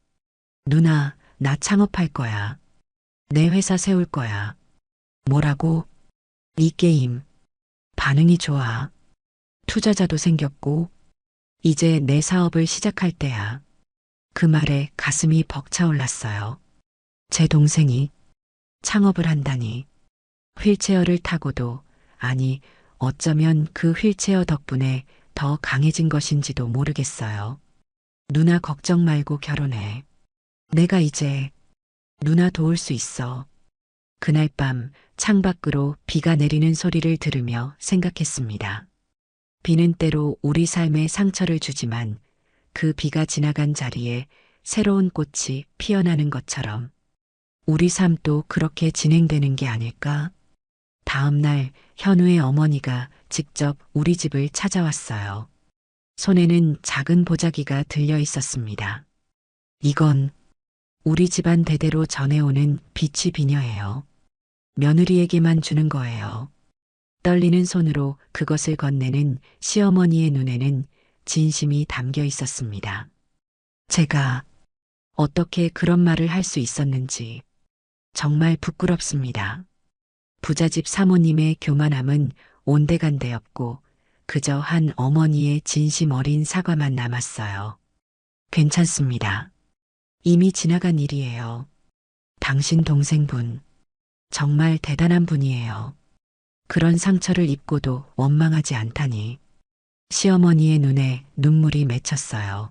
누나, 나 창업할 거야. 내 회사 세울 거야. 뭐라고? 이 게임. 반응이 좋아. 투자자도 생겼고, 이제 내 사업을 시작할 때야. 그 말에 가슴이 벅차올랐어요. 제 동생이 창업을 한다니. 휠체어를 타고도, 아니, 어쩌면 그 휠체어 덕분에 더 강해진 것인지도 모르겠어요. 누나 걱정 말고 결혼해. 내가 이제 누나 도울 수 있어. 그날 밤 창밖으로 비가 내리는 소리를 들으며 생각했습니다. 비는 때로 우리 삶에 상처를 주지만 그 비가 지나간 자리에 새로운 꽃이 피어나는 것처럼 우리 삶도 그렇게 진행되는 게 아닐까? 다음 날 현우의 어머니가 직접 우리 집을 찾아왔어요. 손에는 작은 보자기가 들려 있었습니다. 이건 우리 집안 대대로 전해오는 비취 비녀예요. 며느리에게만 주는 거예요. 떨리는 손으로 그것을 건네는 시어머니의 눈에는 진심이 담겨 있었습니다. 제가 어떻게 그런 말을 할 수 있었는지 정말 부끄럽습니다. 부잣집 사모님의 교만함은 온데간데 없고 그저 한 어머니의 진심 어린 사과만 남았어요. 괜찮습니다. 이미 지나간 일이에요. 당신 동생분, 정말 대단한 분이에요. 그런 상처를 입고도 원망하지 않다니. 시어머니의 눈에 눈물이 맺혔어요.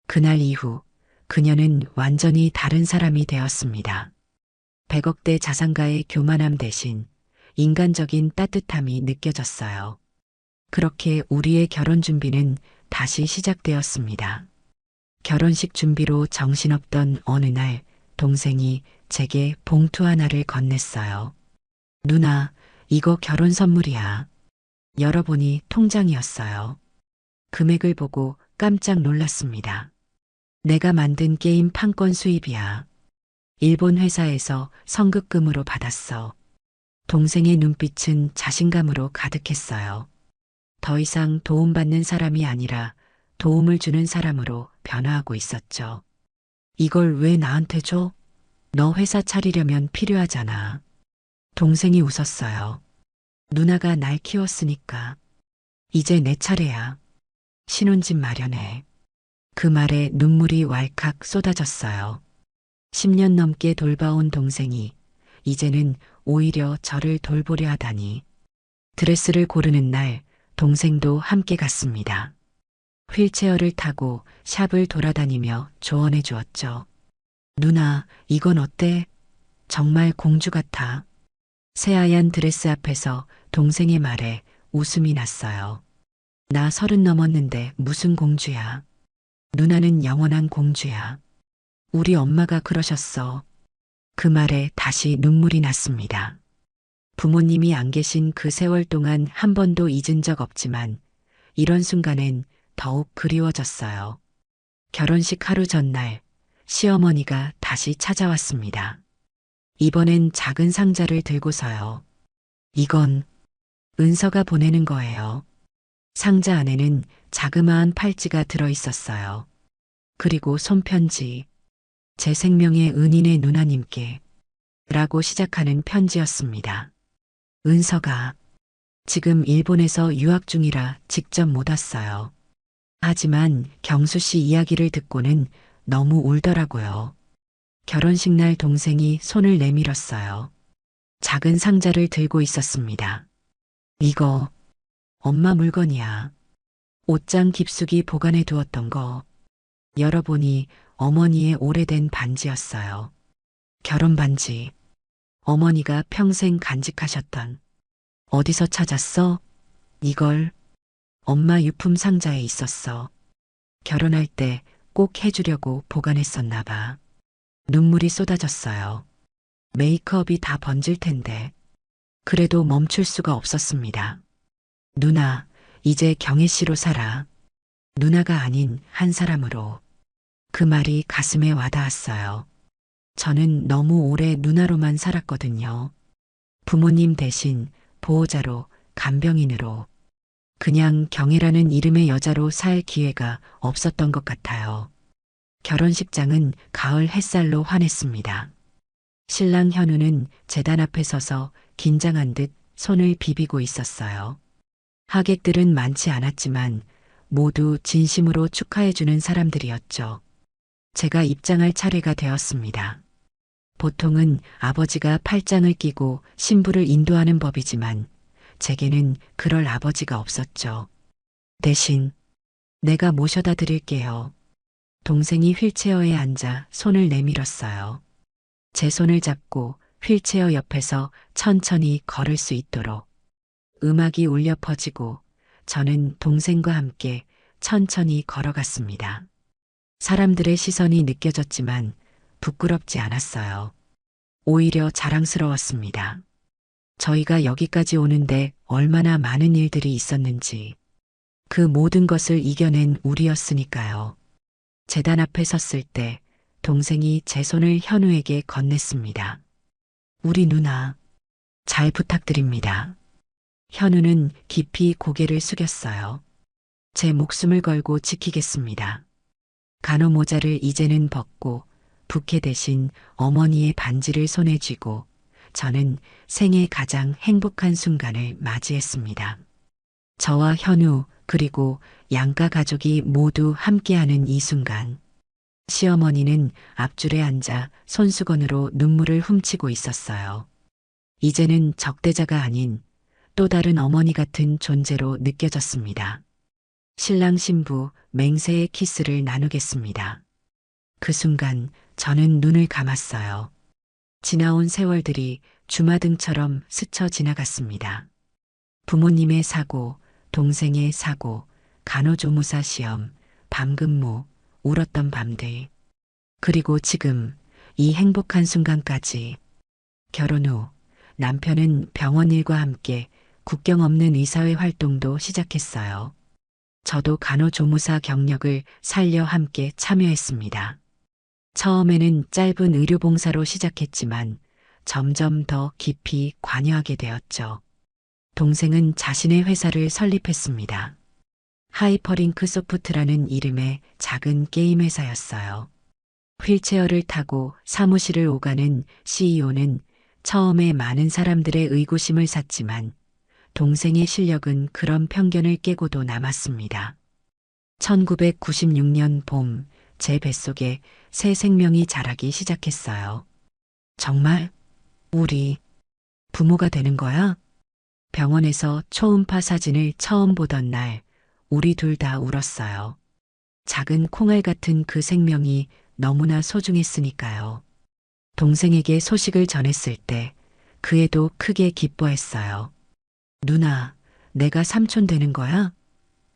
그날 이후 그녀는 완전히 다른 사람이 되었습니다. 100억대 자산가의 교만함 대신 인간적인 따뜻함이 느껴졌어요. 그렇게 우리의 결혼 준비는 다시 시작되었습니다. 결혼식 준비로 정신없던 어느 날 동생이 제게 봉투 하나를 건넸어요. 누나, 이거 결혼 선물이야. 열어보니 통장이었어요. 금액을 보고 깜짝 놀랐습니다. 내가 만든 게임 판권 수입이야. 일본 회사에서 성급금으로 받았어. 동생의 눈빛은 자신감으로 가득했어요. 더 이상 도움받는 사람이 아니라 도움을 주는 사람으로 변화하고 있었죠. 이걸 왜 나한테 줘? 너 회사 차리려면 필요하잖아. 동생이 웃었어요. 누나가 날 키웠으니까. 이제 내 차례야. 신혼집 마련해. 그 말에 눈물이 왈칵 쏟아졌어요. 10년 넘게 돌봐온 동생이 이제는 오히려 저를 돌보려 하다니. 드레스를 고르는 날 동생도 함께 갔습니다. 휠체어를 타고 샵을 돌아다니며 조언해 주었죠. 누나, 이건 어때? 정말 공주 같아. 새하얀 드레스 앞에서 동생의 말에 웃음이 났어요. 나 30 넘었는데 무슨 공주야. 누나는 영원한 공주야. 우리 엄마가 그러셨어. 그 말에 다시 눈물이 났습니다. 부모님이 안 계신 그 세월 동안 한 번도 잊은 적 없지만 이런 순간엔 더욱 그리워졌어요. 결혼식 하루 전날 시어머니가 다시 찾아왔습니다. 이번엔 작은 상자를 들고서요. 이건 은서가 보내는 거예요. 상자 안에는 자그마한 팔찌가 들어 있었어요. 그리고 손편지. 제 생명의 은인의 누나님께 라고 시작하는 편지였습니다. 은서가 지금 일본에서 유학 중이라 직접 못 왔어요. 하지만 경수 씨 이야기를 듣고는 너무 울더라고요. 결혼식 날 동생이 손을 내밀었어요. 작은 상자를 들고 있었습니다. 이거 엄마 물건이야. 옷장 깊숙이 보관해 두었던 거. 열어보니 어머니의 오래된 반지였어요. 결혼 반지. 어머니가 평생 간직하셨던. 어디서 찾았어? 이걸 엄마 유품 상자에 있었어. 결혼할 때 꼭 해주려고 보관했었나 봐. 눈물이 쏟아졌어요. 메이크업이 다 번질 텐데. 그래도 멈출 수가 없었습니다. 누나, 이제 경혜 씨로 살아. 누나가 아닌 한 사람으로. 그 말이 가슴에 와닿았어요. 저는 너무 오래 누나로만 살았거든요. 부모님 대신 보호자로, 간병인으로. 그냥 경혜라는 이름의 여자로 살 기회가 없었던 것 같아요. 결혼식장은 가을 햇살로 환했습니다. 신랑 현우는 제단 앞에 서서 긴장한 듯 손을 비비고 있었어요. 하객들은 많지 않았지만 모두 진심으로 축하해주는 사람들이었죠. 제가 입장할 차례가 되었습니다. 보통은 아버지가 팔짱을 끼고 신부를 인도하는 법이지만 제게는 그럴 아버지가 없었죠. 대신 내가 모셔다 드릴게요. 동생이 휠체어에 앉아 손을 내밀었어요. 제 손을 잡고 휠체어 옆에서 천천히 걸을 수 있도록. 음악이 울려 퍼지고 저는 동생과 함께 천천히 걸어갔습니다. 사람들의 시선이 느껴졌지만 부끄럽지 않았어요. 오히려 자랑스러웠습니다. 저희가 여기까지 오는데 얼마나 많은 일들이 있었는지. 그 모든 것을 이겨낸 우리였으니까요. 재단 앞에 섰을 때 동생이 제 손을 현우에게 건넸습니다. 우리 누나, 잘 부탁드립니다. 현우는 깊이 고개를 숙였어요. 제 목숨을 걸고 지키겠습니다. 간호 모자를 이제는 벗고 부케 대신 어머니의 반지를 손에 쥐고 저는 생애 가장 행복한 순간을 맞이했습니다. 저와 현우 그리고 양가 가족이 모두 함께하는 이 순간. 시어머니는 앞줄에 앉아 손수건으로 눈물을 훔치고 있었어요. 이제는 적대자가 아닌 또 다른 어머니 같은 존재로 느껴졌습니다. 신랑 신부 맹세의 키스를 나누겠습니다. 그 순간 저는 눈을 감았어요. 지나온 세월들이 주마등처럼 스쳐 지나갔습니다. 부모님의 사고, 동생의 사고, 간호조무사 시험, 밤근무, 울었던 밤들. 그리고 지금 이 행복한 순간까지. 결혼 후 남편은 병원 일과 함께 국경 없는 의사회 활동도 시작했어요. 저도 간호조무사 경력을 살려 함께 참여했습니다. 처음에는 짧은 의료봉사로 시작했지만 점점 더 깊이 관여하게 되었죠. 동생은 자신의 회사를 설립했습니다. 하이퍼링크 소프트라는 이름의 작은 게임 회사였어요. 휠체어를 타고 사무실을 오가는 CEO는 처음에 많은 사람들의 의구심을 샀지만 동생의 실력은 그런 편견을 깨고도 남았습니다. 1996년 봄, 제 뱃속에 새 생명이 자라기 시작했어요. 정말 우리 부모가 되는 거야? 병원에서 초음파 사진을 처음 보던 날, 우리 둘 다 울었어요. 작은 콩알 같은 그 생명이 너무나 소중했으니까요. 동생에게 소식을 전했을 때 그 애도 크게 기뻐했어요. 누나, 내가 삼촌 되는 거야?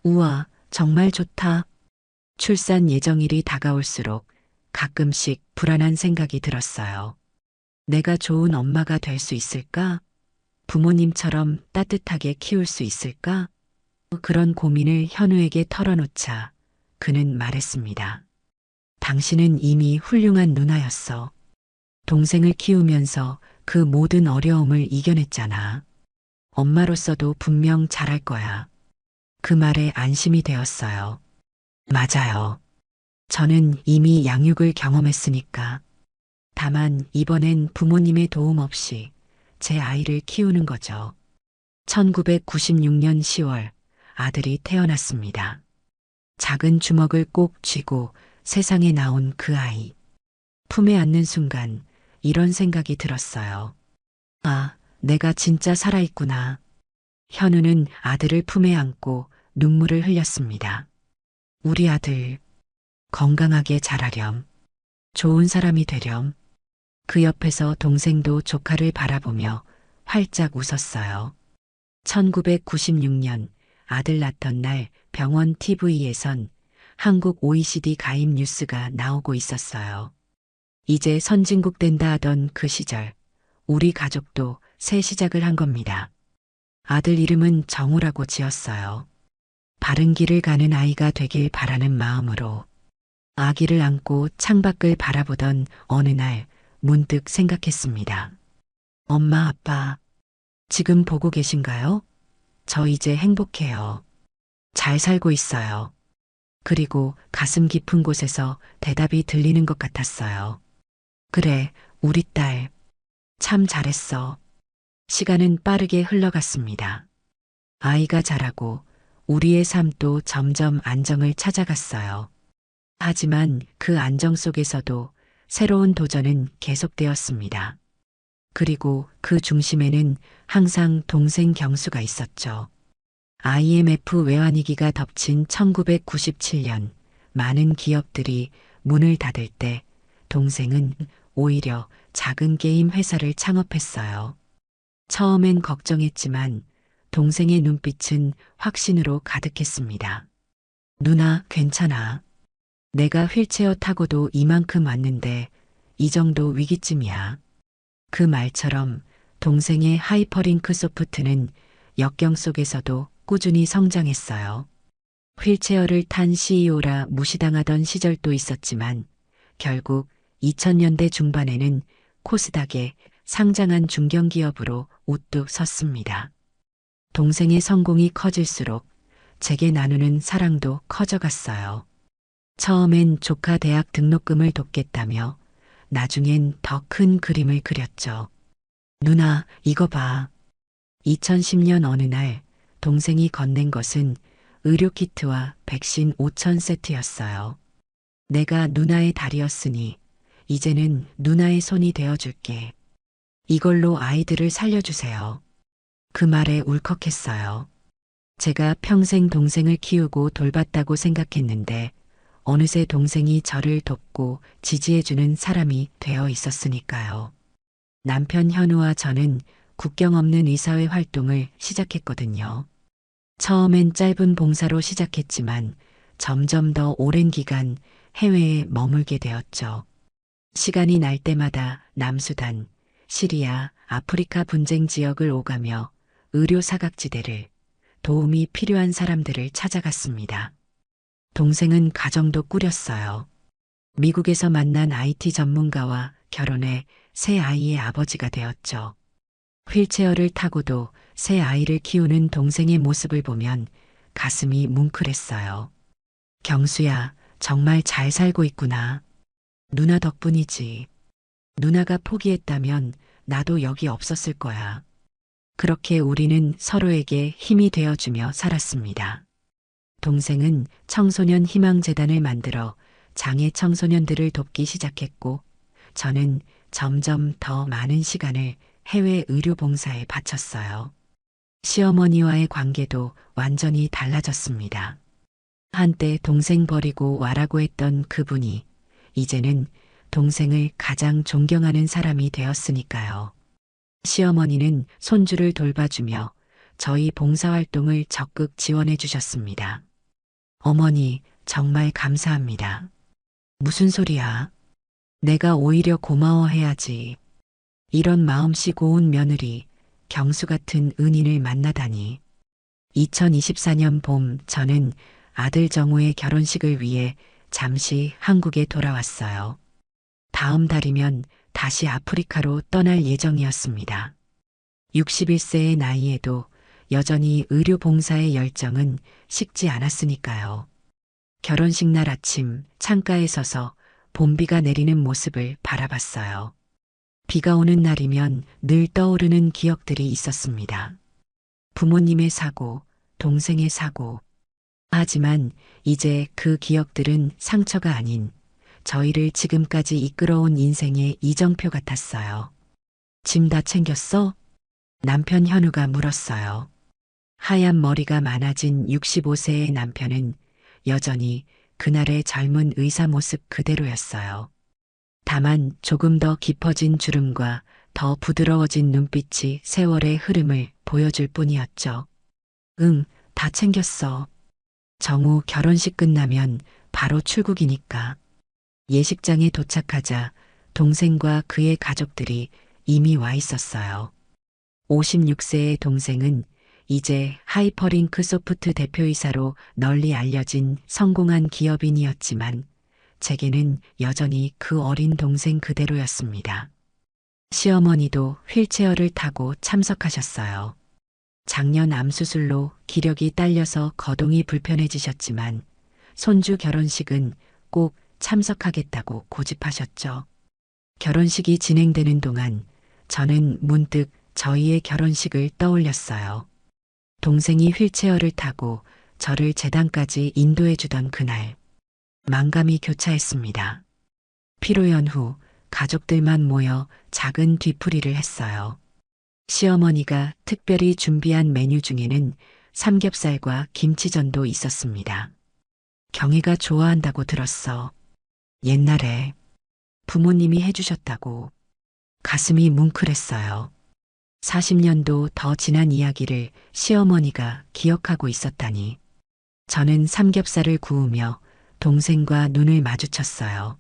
우와, 정말 좋다. 출산 예정일이 다가올수록 가끔씩 불안한 생각이 들었어요. 내가 좋은 엄마가 될 수 있을까? 부모님처럼 따뜻하게 키울 수 있을까? 그런 고민을 현우에게 털어놓자 그는 말했습니다. 당신은 이미 훌륭한 누나였어. 동생을 키우면서 그 모든 어려움을 이겨냈잖아. 엄마로서도 분명 잘할 거야. 그 말에 안심이 되었어요. 맞아요. 저는 이미 양육을 경험했으니까. 다만 이번엔 부모님의 도움 없이 제 아이를 키우는 거죠. 1996년 10월 아들이 태어났습니다. 작은 주먹을 꼭 쥐고 세상에 나온 그 아이. 품에 안는 순간 이런 생각이 들었어요. 아, 내가 진짜 살아있구나. 현우는 아들을 품에 안고 눈물을 흘렸습니다. 우리 아들, 건강하게 자라렴. 좋은 사람이 되렴. 그 옆에서 동생도 조카를 바라보며 활짝 웃었어요. 1996년 아들 낳던 날 병원 TV에선 한국 OECD 가입 뉴스가 나오고 있었어요. 이제 선진국 된다 하던 그 시절, 우리 가족도 새 시작을 한 겁니다. 아들 이름은 정우라고 지었어요. 바른 길을 가는 아이가 되길 바라는 마음으로. 아기를 안고 창밖을 바라보던 어느 날 문득 생각했습니다. 엄마, 아빠, 지금 보고 계신가요? 저 이제 행복해요. 잘 살고 있어요. 그리고 가슴 깊은 곳에서 대답이 들리는 것 같았어요. 그래, 우리 딸. 참 잘했어. 시간은 빠르게 흘러갔습니다. 아이가 자라고 우리의 삶도 점점 안정을 찾아갔어요. 하지만 그 안정 속에서도 새로운 도전은 계속되었습니다. 그리고 그 중심에는 항상 동생 경수가 있었죠. IMF 외환위기가 덮친 1997년 많은 기업들이 문을 닫을 때 동생은 오히려 작은 게임 회사를 창업했어요. 처음엔 걱정했지만 동생의 눈빛은 확신으로 가득했습니다. 누나, 괜찮아. 내가 휠체어 타고도 이만큼 왔는데 이 정도 위기쯤이야. 그 말처럼 동생의 하이퍼링크 소프트는 역경 속에서도 꾸준히 성장했어요. 휠체어를 탄 CEO라 무시당하던 시절도 있었지만 결국 2000년대 중반에는 코스닥에 상장한 중견기업으로 우뚝 섰습니다. 동생의 성공이 커질수록 제게 나누는 사랑도 커져갔어요. 처음엔 조카 대학 등록금을 돕겠다며 나중엔 더 큰 그림을 그렸죠. 누나, 이거 봐. 2010년 어느 날 동생이 건넨 것은 의료키트와 백신 5천 세트였어요. 내가 누나의 다리였으니 이제는 누나의 손이 되어줄게. 이걸로 아이들을 살려주세요. 그 말에 울컥했어요. 제가 평생 동생을 키우고 돌봤다고 생각했는데 어느새 동생이 저를 돕고 지지해주는 사람이 되어 있었으니까요. 남편 현우와 저는 국경 없는 의사회 활동을 시작했거든요. 처음엔 짧은 봉사로 시작했지만 점점 더 오랜 기간 해외에 머물게 되었죠. 시간이 날 때마다 남수단, 시리아, 아프리카 분쟁 지역을 오가며 의료 사각지대를 도움이 필요한 사람들을 찾아갔습니다. 동생은 가정도 꾸렸어요. 미국에서 만난 IT 전문가와 결혼해 새 아이의 아버지가 되었죠. 휠체어를 타고도 새 아이를 키우는 동생의 모습을 보면 가슴이 뭉클했어요. 경수야, 정말 잘 살고 있구나. 누나 덕분이지. 누나가 포기했다면 나도 여기 없었을 거야. 그렇게 우리는 서로에게 힘이 되어주며 살았습니다. 동생은 청소년 희망재단을 만들어 장애 청소년들을 돕기 시작했고, 저는 점점 더 많은 시간을 해외 의료 봉사에 바쳤어요. 시어머니와의 관계도 완전히 달라졌습니다. 한때 동생 버리고 와라고 했던 그분이 이제는 동생을 가장 존경하는 사람이 되었으니까요. 시어머니는 손주를 돌봐주며 저희 봉사활동을 적극 지원해 주셨습니다. 어머니, 정말 감사합니다. 무슨 소리야? 내가 오히려 고마워해야지. 이런 마음씨 고운 며느리, 경수 같은 은인을 만나다니. 2024년 봄 저는 아들 정우의 결혼식을 위해 잠시 한국에 돌아왔어요. 다음 달이면 다시 아프리카로 떠날 예정이었습니다. 61세의 나이에도 여전히 의료 봉사의 열정은 식지 않았으니까요. 결혼식 날 아침 창가에 서서 봄비가 내리는 모습을 바라봤어요. 비가 오는 날이면 늘 떠오르는 기억들이 있었습니다. 부모님의 사고, 동생의 사고. 하지만 이제 그 기억들은 상처가 아닌 저희를 지금까지 이끌어온 인생의 이정표 같았어요. 짐 다 챙겼어? 남편 현우가 물었어요. 하얀 머리가 많아진 65세의 남편은 여전히 그날의 젊은 의사 모습 그대로였어요. 다만 조금 더 깊어진 주름과 더 부드러워진 눈빛이 세월의 흐름을 보여줄 뿐이었죠. 응, 다 챙겼어. 정우 결혼식 끝나면 바로 출국이니까. 예식장에 도착하자 동생과 그의 가족들이 이미 와 있었어요. 56세의 동생은 이제 하이퍼링크 소프트 대표이사로 널리 알려진 성공한 기업인이었지만 제게는 여전히 그 어린 동생 그대로였습니다. 시어머니도 휠체어를 타고 참석하셨어요. 작년 암수술로 기력이 딸려서 거동이 불편해지셨지만 손주 결혼식은 꼭 참석하겠다고 고집하셨죠. 결혼식이 진행되는 동안 저는 문득 저희의 결혼식을 떠올렸어요. 동생이 휠체어를 타고 저를 재단까지 인도해 주던 그날. 만감이 교차했습니다. 피로연 후 가족들만 모여 작은 뒤풀이를 했어요. 시어머니가 특별히 준비한 메뉴 중에는 삼겹살과 김치전도 있었습니다. 경희가 좋아한다고 들었어. 옛날에 부모님이 해주셨다고. 가슴이 뭉클했어요. 40년도 더 지난 이야기를 시어머니가 기억하고 있었다니. 저는 삼겹살을 구우며 동생과 눈을 마주쳤어요.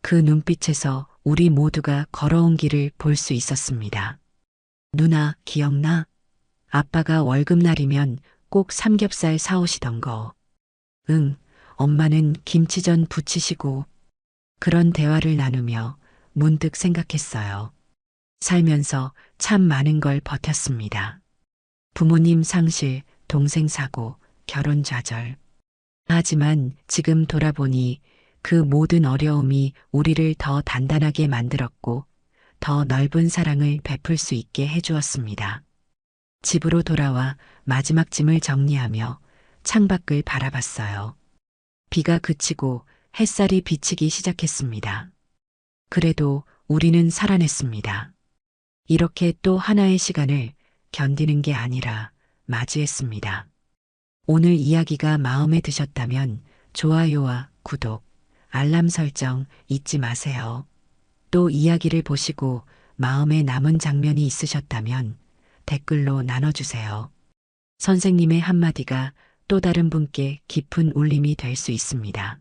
그 눈빛에서 우리 모두가 걸어온 길을 볼 수 있었습니다. 누나, 기억나? 아빠가 월급날이면 꼭 삼겹살 사오시던 거. 응, 엄마는 김치전 부치시고 그런 대화를 나누며 문득 생각했어요. 살면서 참 많은 걸 버텼습니다. 부모님 상실, 동생 사고, 결혼 좌절. 하지만 지금 돌아보니 그 모든 어려움이 우리를 더 단단하게 만들었고 더 넓은 사랑을 베풀 수 있게 해주었습니다. 집으로 돌아와 마지막 짐을 정리하며 창밖을 바라봤어요. 비가 그치고 햇살이 비치기 시작했습니다. 그래도 우리는 살아냈습니다. 이렇게 또 하나의 시간을 견디는 게 아니라 맞이했습니다. 오늘 이야기가 마음에 드셨다면 좋아요와 구독, 알람 설정 잊지 마세요. 또 이야기를 보시고 마음에 남은 장면이 있으셨다면 댓글로 나눠주세요. 선생님의 한마디가 또 다른 분께 깊은 울림이 될 수 있습니다.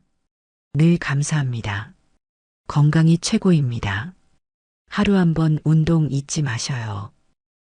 늘 감사합니다. 건강이 최고입니다. 하루 한번 운동 잊지 마셔요.